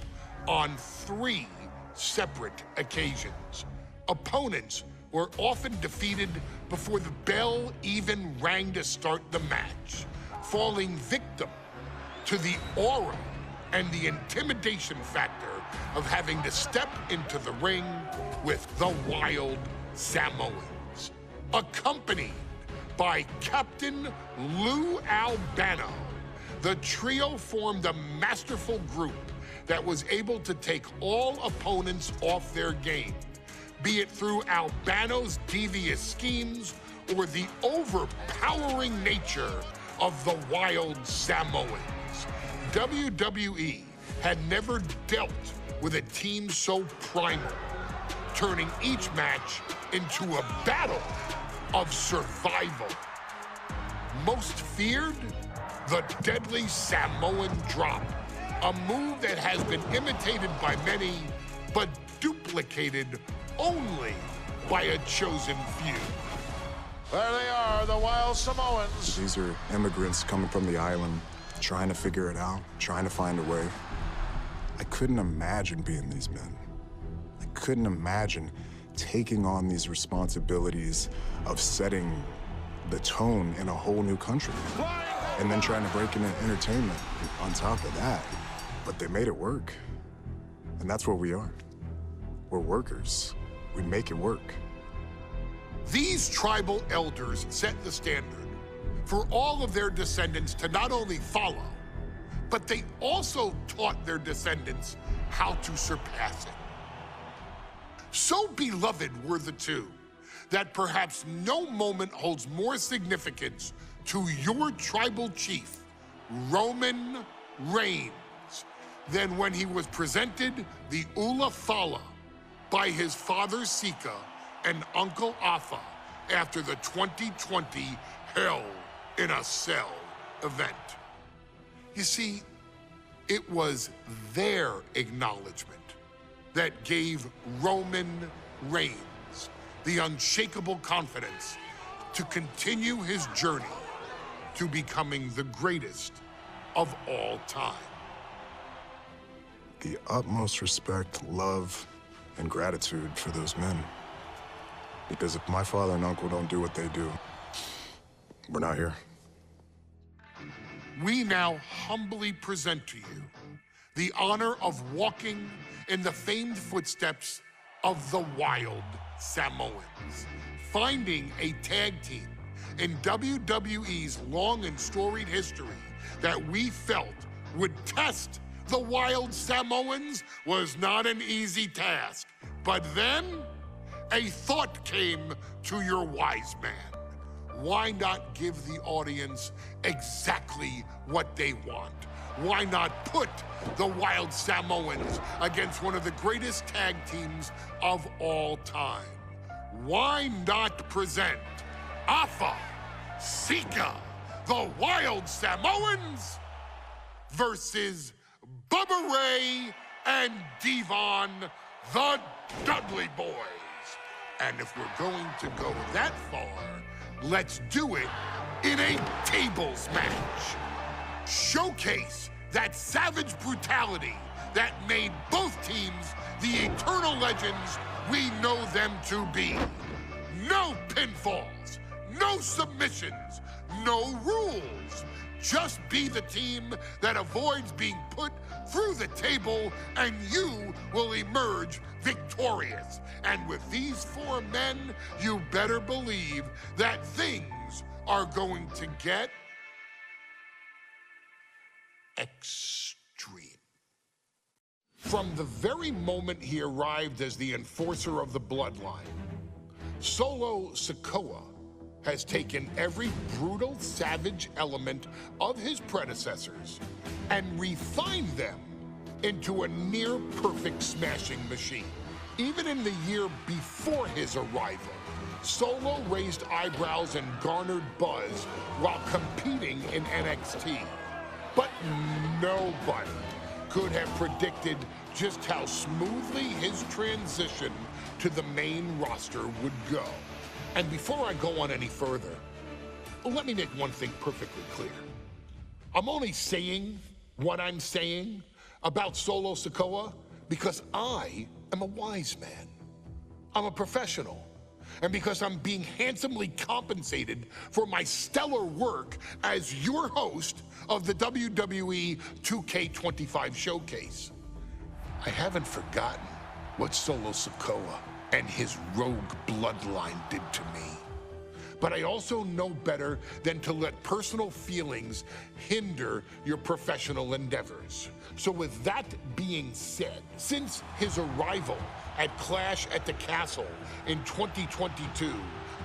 on 3 separate occasions. Opponents were often defeated before the bell even rang to start the match, falling victim to the aura and the intimidation factor of having to step into the ring with the Wild Samoans, accompanied by Captain Lou Albano. The trio formed a masterful group that was able to take all opponents off their game, be it through Albano's devious schemes or the overpowering nature of the Wild Samoans. WWE had never dealt with a team so primal, turning each match into a battle of survival. Most feared, the deadly Samoan drop, a move that has been imitated by many, but duplicated only by a chosen few. There they are, the Wild Samoans. These are immigrants coming from the island, trying to figure it out, trying to find a way. I couldn't imagine being these men. I couldn't imagine taking on these responsibilities of setting the tone in a whole new country, and then trying to break into entertainment on top of that. But they made it work. And that's what we are. We're workers. We make it work. These tribal elders set the standard for all of their descendants to not only follow, but they also taught their descendants how to surpass it. So beloved were the two that perhaps no moment holds more significance to your tribal chief, Roman Reigns, than when he was presented the Ula Fala by his father Sika and Uncle Afa after the 2020 Hell in a Cell event. You see, it was their acknowledgement that gave Roman Reigns the unshakable confidence to continue his journey to becoming the greatest of all time. The utmost respect, love, and gratitude for those men. Because if my father and uncle don't do what they do, we're not here. We now humbly present to you the honor of walking in the famed footsteps of the Wild Samoans, finding a tag team in WWE's long and storied history that we felt would test the Wild Samoans was not an easy task. But then, a thought came to your wise man. Why not give the audience exactly what they want? Why not put the Wild Samoans against one of the greatest tag teams of all time? Why not present Alpha, Sika, the Wild Samoans versus Bubba Ray and Devon, the Dudley Boys? And if we're going to go that far, let's do it in a tables match. Showcase that savage brutality that made both teams the eternal legends we know them to be. No pinfalls, no submissions, no rules. Just be the team that avoids being put through the table, and you will emerge victorious. And with these four men, you better believe that things are going to get extreme. From the very moment he arrived as the enforcer of the bloodline, Solo Sikoa has taken every brutal, savage element of his predecessors and refined them into a near-perfect smashing machine. Even in the year before his arrival, Solo raised eyebrows and garnered buzz while competing in NXT. But nobody could have predicted just how smoothly his transition to the main roster would go. And before I go on any further, let me make one thing perfectly clear. I'm only saying what I'm saying about Solo Sikoa because I am a wise man. I'm a professional. And because I'm being handsomely compensated for my stellar work as your host of the WWE 2K25 showcase. I haven't forgotten what Solo Sikoa and his rogue bloodline did to me. But I also know better than to let personal feelings hinder your professional endeavors. So with that being said, since his arrival at Clash at the Castle in 2022,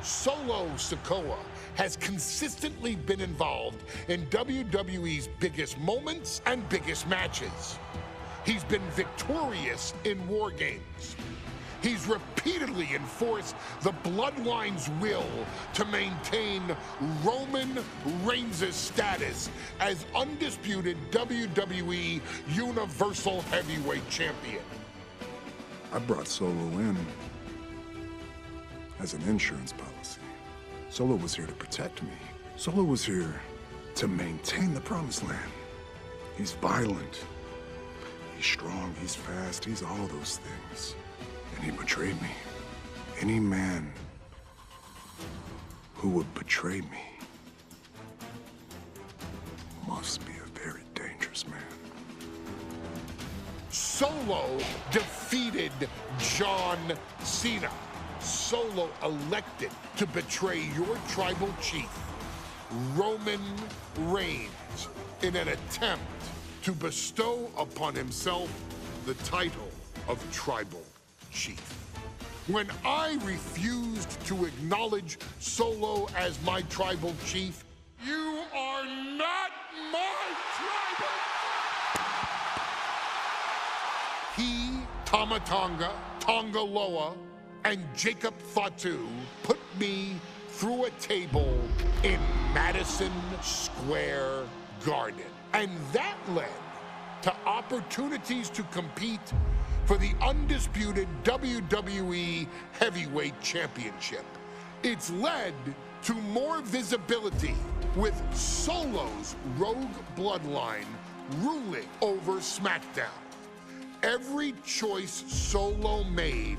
Solo Sikoa has consistently been involved in WWE's biggest moments and biggest matches. He's been victorious in War Games. He's repeatedly enforced the Bloodline's will to maintain Roman Reigns' status as undisputed WWE Universal Heavyweight Champion. I brought Solo in as an insurance policy. Solo was here to protect me. Solo was here to maintain the promised land. He's violent, he's strong, he's fast, he's all those things. And he betrayed me. Any man who would betray me must be a very dangerous man. Solo defeated John Cena. Solo elected to betray your tribal chief, Roman Reigns, in an attempt to bestow upon himself the title of tribal chief. When I refused to acknowledge Solo as my tribal chief, you are not my tribal. He, Tama Tonga, Tonga Loa, and Jacob Fatu put me through a table in Madison Square Garden. And that led to opportunities to compete for the undisputed WWE Heavyweight Championship. It's led to more visibility with Solo's rogue bloodline ruling over SmackDown. Every choice Solo made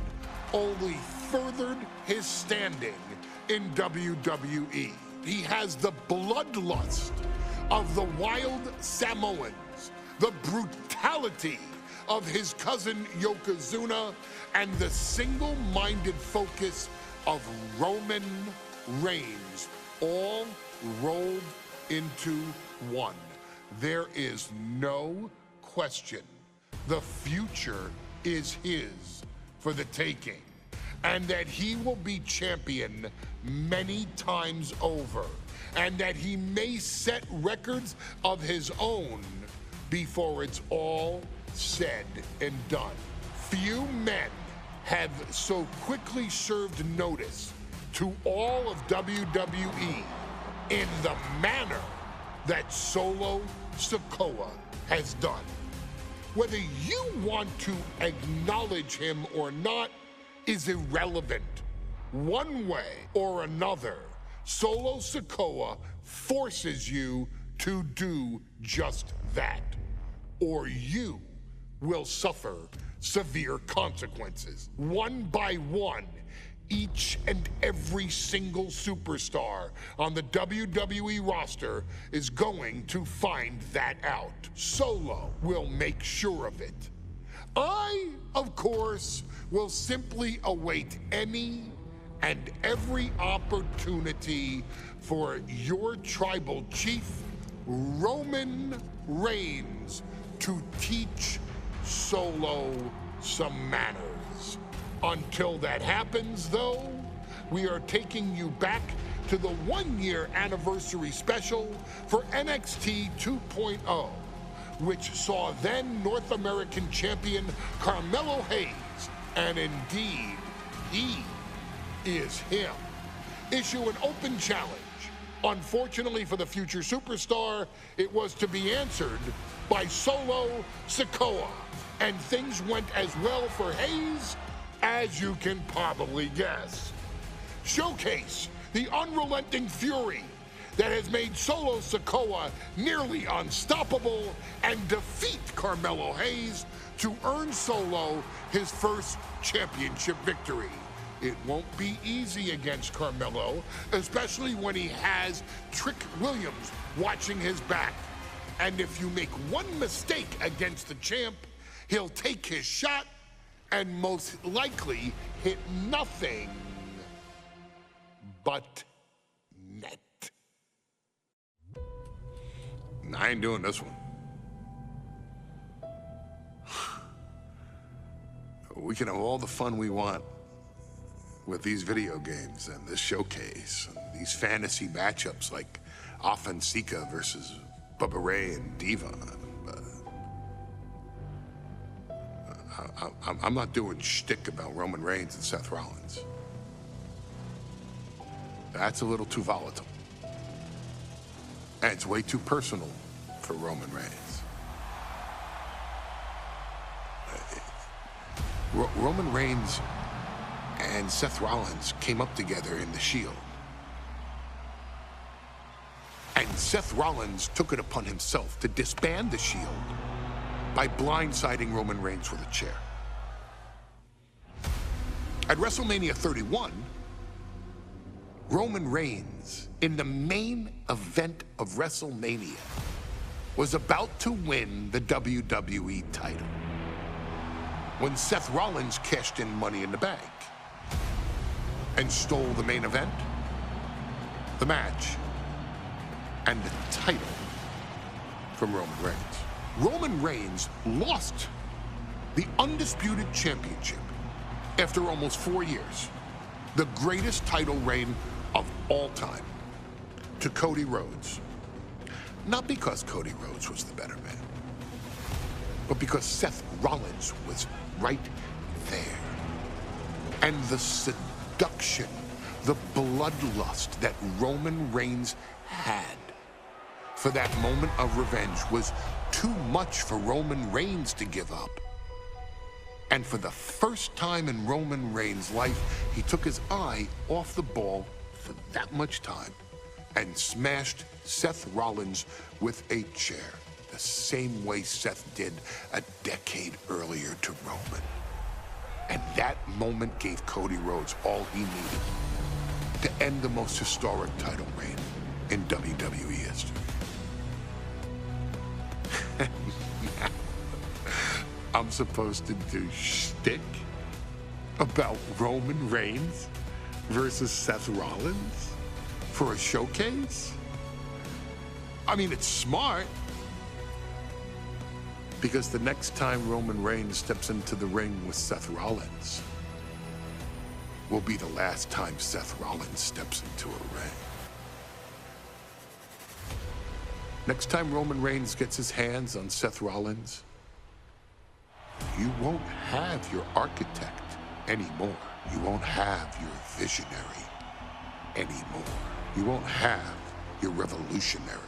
only furthered his standing in WWE. He has the bloodlust of the Wild Samoans, the brutality of his cousin Yokozuna, and the single-minded focus of Roman Reigns all rolled into one. There is no question. The future is his for the taking, and that he will be champion many times over, and that he may set records of his own before it's all said and done. Few men have so quickly served notice to all of WWE in the manner that Solo Sikoa has done. Whether you want to acknowledge him or not is irrelevant. One way or another, Solo Sikoa forces you to do just that, or you will suffer severe consequences. One by one, each and every single superstar on the WWE roster is going to find that out. Solo will make sure of it. I, of course, will simply await any and every opportunity for your tribal chief, Roman Reigns, to teach Solo some manners. Until that happens, though, we are taking you back to the one-year anniversary special for NXT 2.0, which saw then North American champion Carmelo Hayes, and indeed, he is him, issue an open challenge. Unfortunately for the future superstar, it was to be answered by Solo Sikoa, and things went as well for Hayes as you can probably guess. Showcase the unrelenting fury that has made Solo Sikoa nearly unstoppable, and defeat Carmelo Hayes to earn Solo his first championship victory. It won't be easy against Carmelo, especially when he has Trick Williams watching his back. And if you make one mistake against the champ, he'll take his shot and most likely hit nothing but net. I ain't doing this one. We can have all the fun we want with these video games and this showcase and these fantasy matchups like Afa and Sika versus Bubba Ray and Diva. I'm not doing shtick about Roman Reigns and Seth Rollins. That's a little too volatile. And it's way too personal for Roman Reigns. Roman Reigns and Seth Rollins came up together in the Shield. And Seth Rollins took it upon himself to disband the Shield by blindsiding Roman Reigns with a chair. At WrestleMania 31, Roman Reigns, in the main event of WrestleMania, was about to win the WWE title when Seth Rollins cashed in Money in the Bank and stole the main event, the match, and the title from Roman Reigns. Roman Reigns lost the undisputed championship after almost 4 years, the greatest title reign of all time, to Cody Rhodes. Not because Cody Rhodes was the better man, but because Seth Rollins was right there. And the seduction, the bloodlust that Roman Reigns had for that moment of revenge was too much for Roman Reigns to give up. And for the first time in Roman Reigns' life, he took his eye off the ball for that much time and smashed Seth Rollins with a chair, the same way Seth did a decade earlier to Roman. And that moment gave Cody Rhodes all he needed to end the most historic title reign in WWE history. Now, I'm supposed to do shtick about Roman Reigns versus Seth Rollins? for a showcase? I mean, it's smart. Because the next time Roman Reigns steps into the ring with Seth Rollins will be the last time Seth Rollins steps into a ring. Next time Roman Reigns gets his hands on Seth Rollins, you won't have your architect anymore. You won't have your visionary anymore. You won't have your revolutionary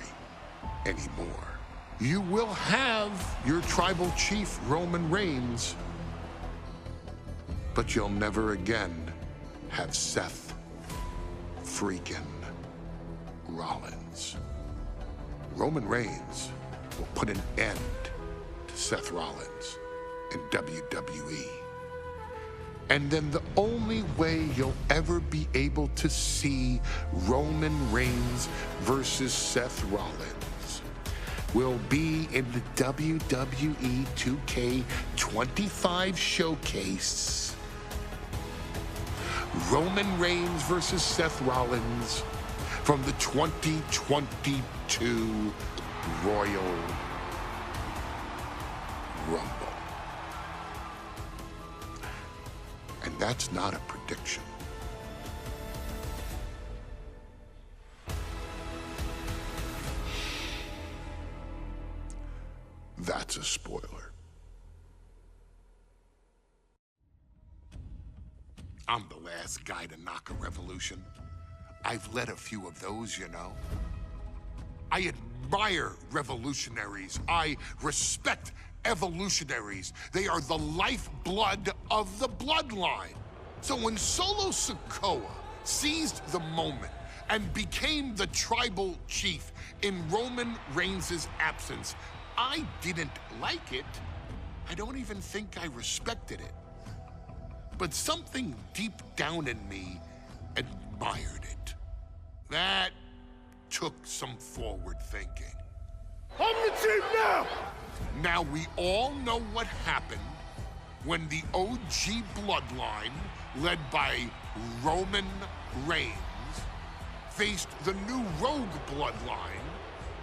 anymore. You will have your tribal chief, Roman Reigns, but you'll never again have Seth freaking Rollins. Roman Reigns will put an end to Seth Rollins in WWE. And then the only way you'll ever be able to see Roman Reigns versus Seth Rollins will be in the WWE 2K25 showcase. Roman Reigns versus Seth Rollins from the 2022 Royal Rumble. And that's not a prediction. That's a spoiler. I'm the last guy to knock a revolution. I've led a few of those, you know. I admire revolutionaries. I respect evolutionaries. They are the lifeblood of the bloodline. So when Solo Sikoa seized the moment and became the tribal chief in Roman Reigns' absence, I didn't like it. I don't even think I respected it. But something deep down in me admired it. That took some forward thinking. I'm the chief now! Now we all know what happened when the OG bloodline, led by Roman Reigns, faced the new rogue bloodline,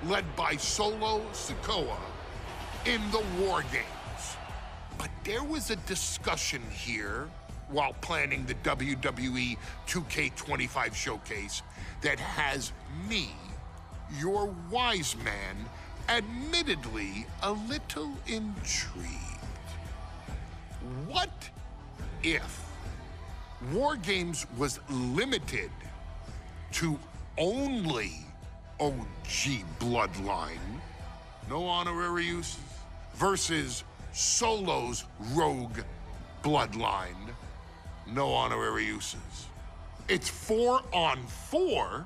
led by Solo Sikoa, in the War Games. But there was a discussion here while planning the WWE 2K25 showcase that has me, your wise man, admittedly a little intrigued. What if War Games was limited to only OG bloodline, no honorary uses, versus Solo's rogue bloodline, no honorary uses? It's 4-on-4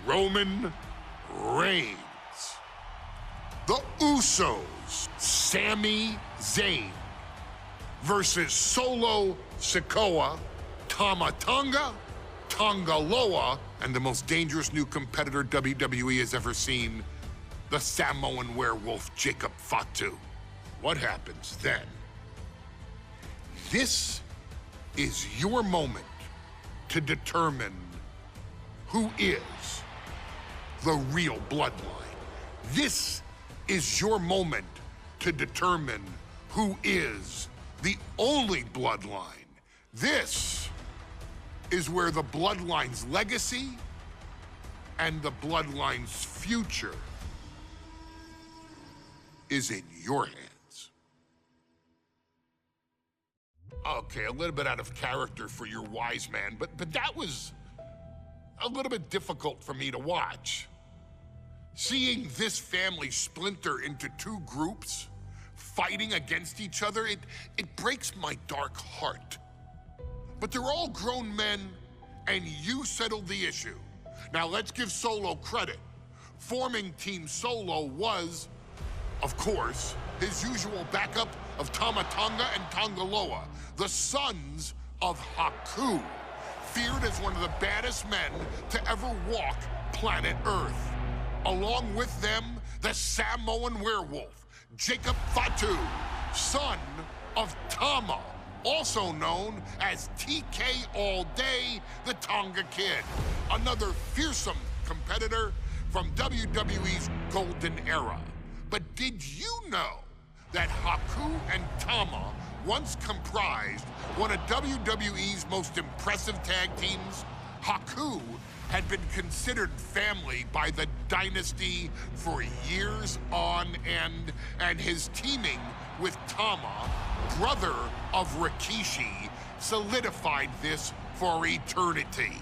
Roman Reigns. The Usos, Sami Zayn, versus Solo Sikoa, Tama Tonga, Tonga Loa, and the most dangerous new competitor WWE has ever seen, the Samoan werewolf Jacob Fatu. What happens then? This is your moment to determine who is the real bloodline. This is your moment to determine who is the only bloodline. This is where the bloodline's legacy and the bloodline's future is in your hands. Okay, a little bit out of character for your wise man, but that was a little bit difficult for me to watch. Seeing this family splinter into two groups, fighting against each other, it breaks my dark heart. But they're all grown men, and you settled the issue. Now let's give Solo credit. Forming Team Solo was, of course, his usual backup of Tama Tonga and Tonga Loa, the sons of Haku, feared as one of the baddest men to ever walk planet Earth. Along with them, the Samoan werewolf, Jacob Fatu, son of Tama, also known as TK All Day, the Tonga Kid, another fearsome competitor from WWE's golden era. But did you know that Haku and Tama once comprised one of WWE's most impressive tag teams? Haku had been considered family by the Dynasty for years on end, and his teaming with Tama, brother of Rikishi, solidified this for eternity.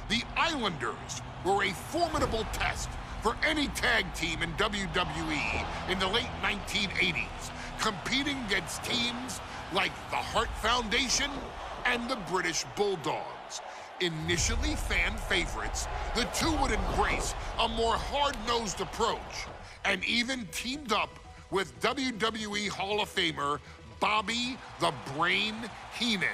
The Islanders were a formidable test for any tag team in WWE in the late 1980s, competing against teams like the Hart Foundation and the British Bulldogs. Initially fan favorites, the two would embrace a more hard-nosed approach and even teamed up with WWE Hall of Famer Bobby the Brain Heenan,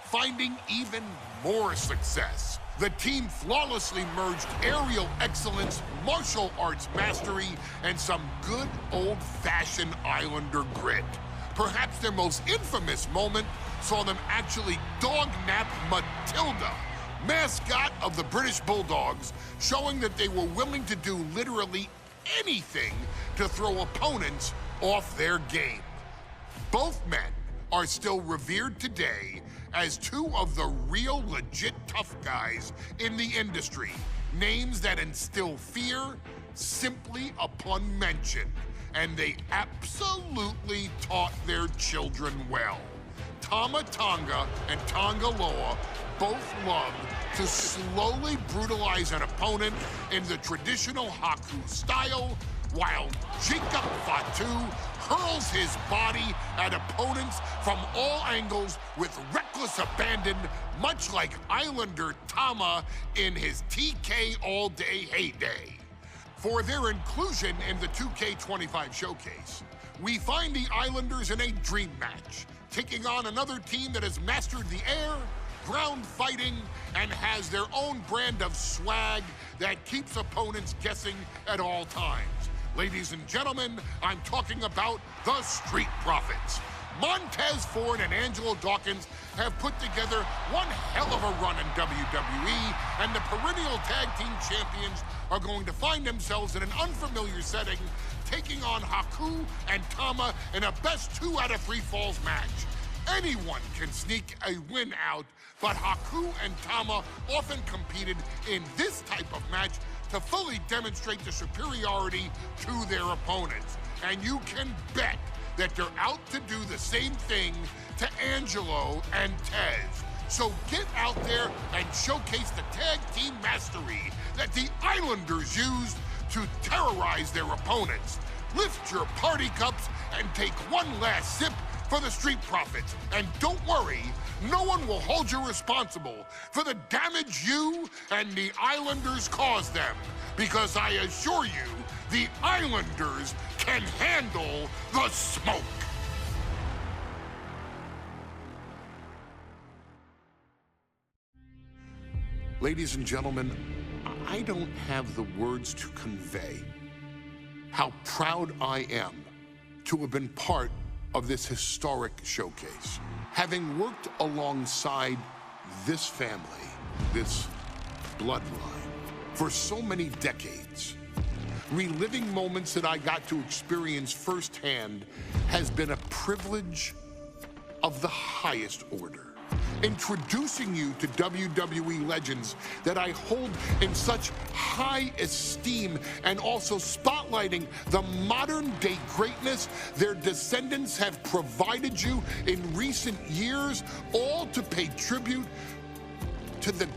finding even more success. The team flawlessly merged aerial excellence, martial arts mastery, and some good old-fashioned Islander grit. Perhaps their most infamous moment saw them actually dog-nap Matilda, mascot of the British Bulldogs, showing that they were willing to do literally anything to throw opponents off their game. Both men are still revered today as two of the real legit tough guys in the industry, names that instill fear simply upon mention, and they absolutely taught their children well. Tama Tonga and Tonga Loa both loved to slowly brutalize an opponent in the traditional Haku style, while Jacob Fatu hurls his body at opponents from all angles with reckless abandon, much like Islander Tama in his TK All Day heyday. For their inclusion in the 2K25 showcase, we find the Islanders in a dream match, taking on another team that has mastered the air, ground fighting, and has their own brand of swag that keeps opponents guessing at all times. Ladies and gentlemen, I'm talking about the Street Profits. Montez Ford and Angelo Dawkins have put together one hell of a run in WWE, and the perennial tag team champions are going to find themselves in an unfamiliar setting, taking on Haku and Tama in a best 2 out of 3 falls match. Anyone can sneak a win out, but Haku and Tama often competed in this type of match to fully demonstrate the superiority to their opponents. And you can bet that they're out to do the same thing to Angelo and Tez. So get out there and showcase the tag team mastery that the Islanders used to terrorize their opponents. Lift your party cups and take one last sip for the Street Profits. And don't worry, no one will hold you responsible for the damage you and the Islanders caused them, because I assure you, the Islanders can handle the smoke. Ladies and gentlemen, I don't have the words to convey how proud I am to have been part of this historic showcase. Having worked alongside this family, this bloodline, for so many decades, reliving moments that I got to experience firsthand has been a privilege of the highest order. Introducing you to WWE legends that I hold in such high esteem, and also spotlighting the modern day greatness their descendants have provided you in recent years, all to pay tribute to the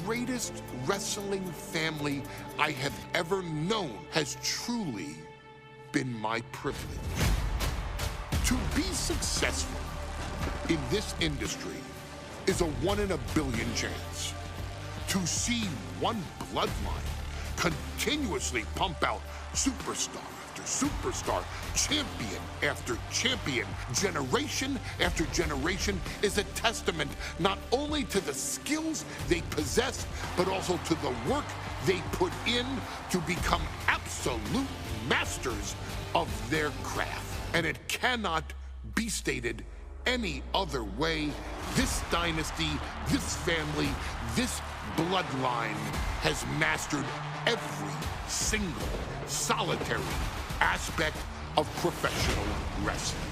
greatest wrestling family I have ever known, has truly been my privilege. To be successful in this industry is a 1 in a billion chance. To see one bloodline continuously pump out superstar after superstar, champion after champion, generation after generation, is a testament not only to the skills they possess, but also to the work they put in to become absolute masters of their craft. And it cannot be stated any other way This dynasty, this family, this bloodline has mastered every single solitary aspect of professional wrestling.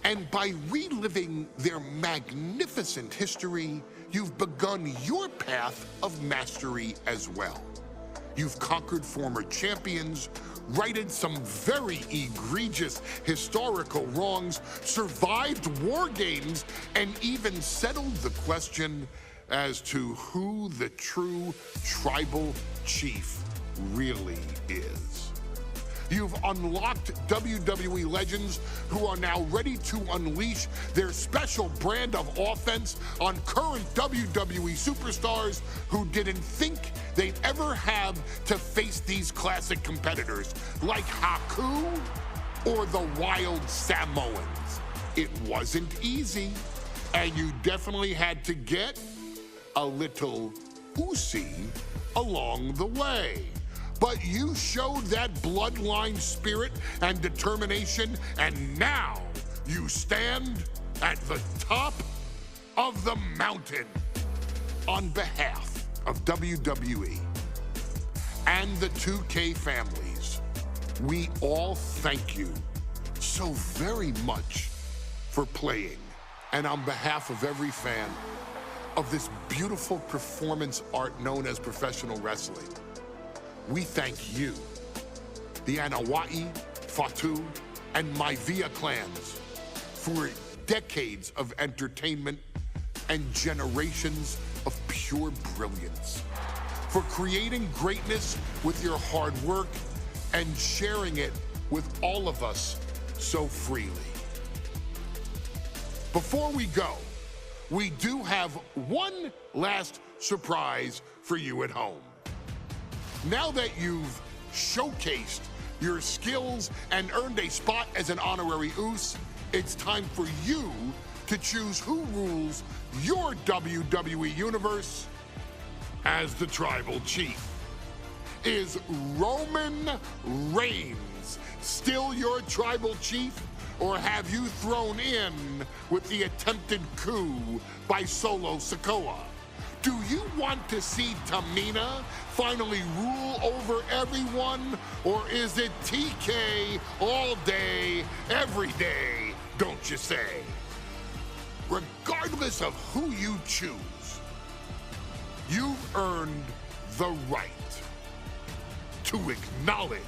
And by reliving their magnificent history, you've begun your path of mastery as well. You've conquered former champions, righted some very egregious historical wrongs, survived war games, and even settled the question as to who the true tribal chief really is. You've unlocked WWE legends who are now ready to unleash their special brand of offense on current WWE superstars who didn't think they'd ever have to face these classic competitors like Haku or the Wild Samoans. It wasn't easy, and you definitely had to get a little oozy along the way. But you showed that bloodline spirit and determination, and now you stand at the top of the mountain. On behalf of WWE and the 2K families, we all thank you so very much for playing. And on behalf of every fan of this beautiful performance art known as professional wrestling, we thank you, the Anoa'i, Fatu, and Maivia clans, for decades of entertainment and generations of pure brilliance, for creating greatness with your hard work and sharing it with all of us so freely. Before we go, we do have one last surprise for you at home. Now that you've showcased your skills and earned a spot as an honorary Uce, it's time for you to choose who rules your WWE universe as the Tribal Chief. Is Roman Reigns still your Tribal Chief, or have you thrown in with the attempted coup by Solo Sikoa? Do you want to see Tamina finally rule over everyone, or is it TK all day, every day, don't you say? Regardless of who you choose, you've earned the right to acknowledge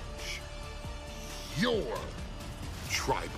your tribal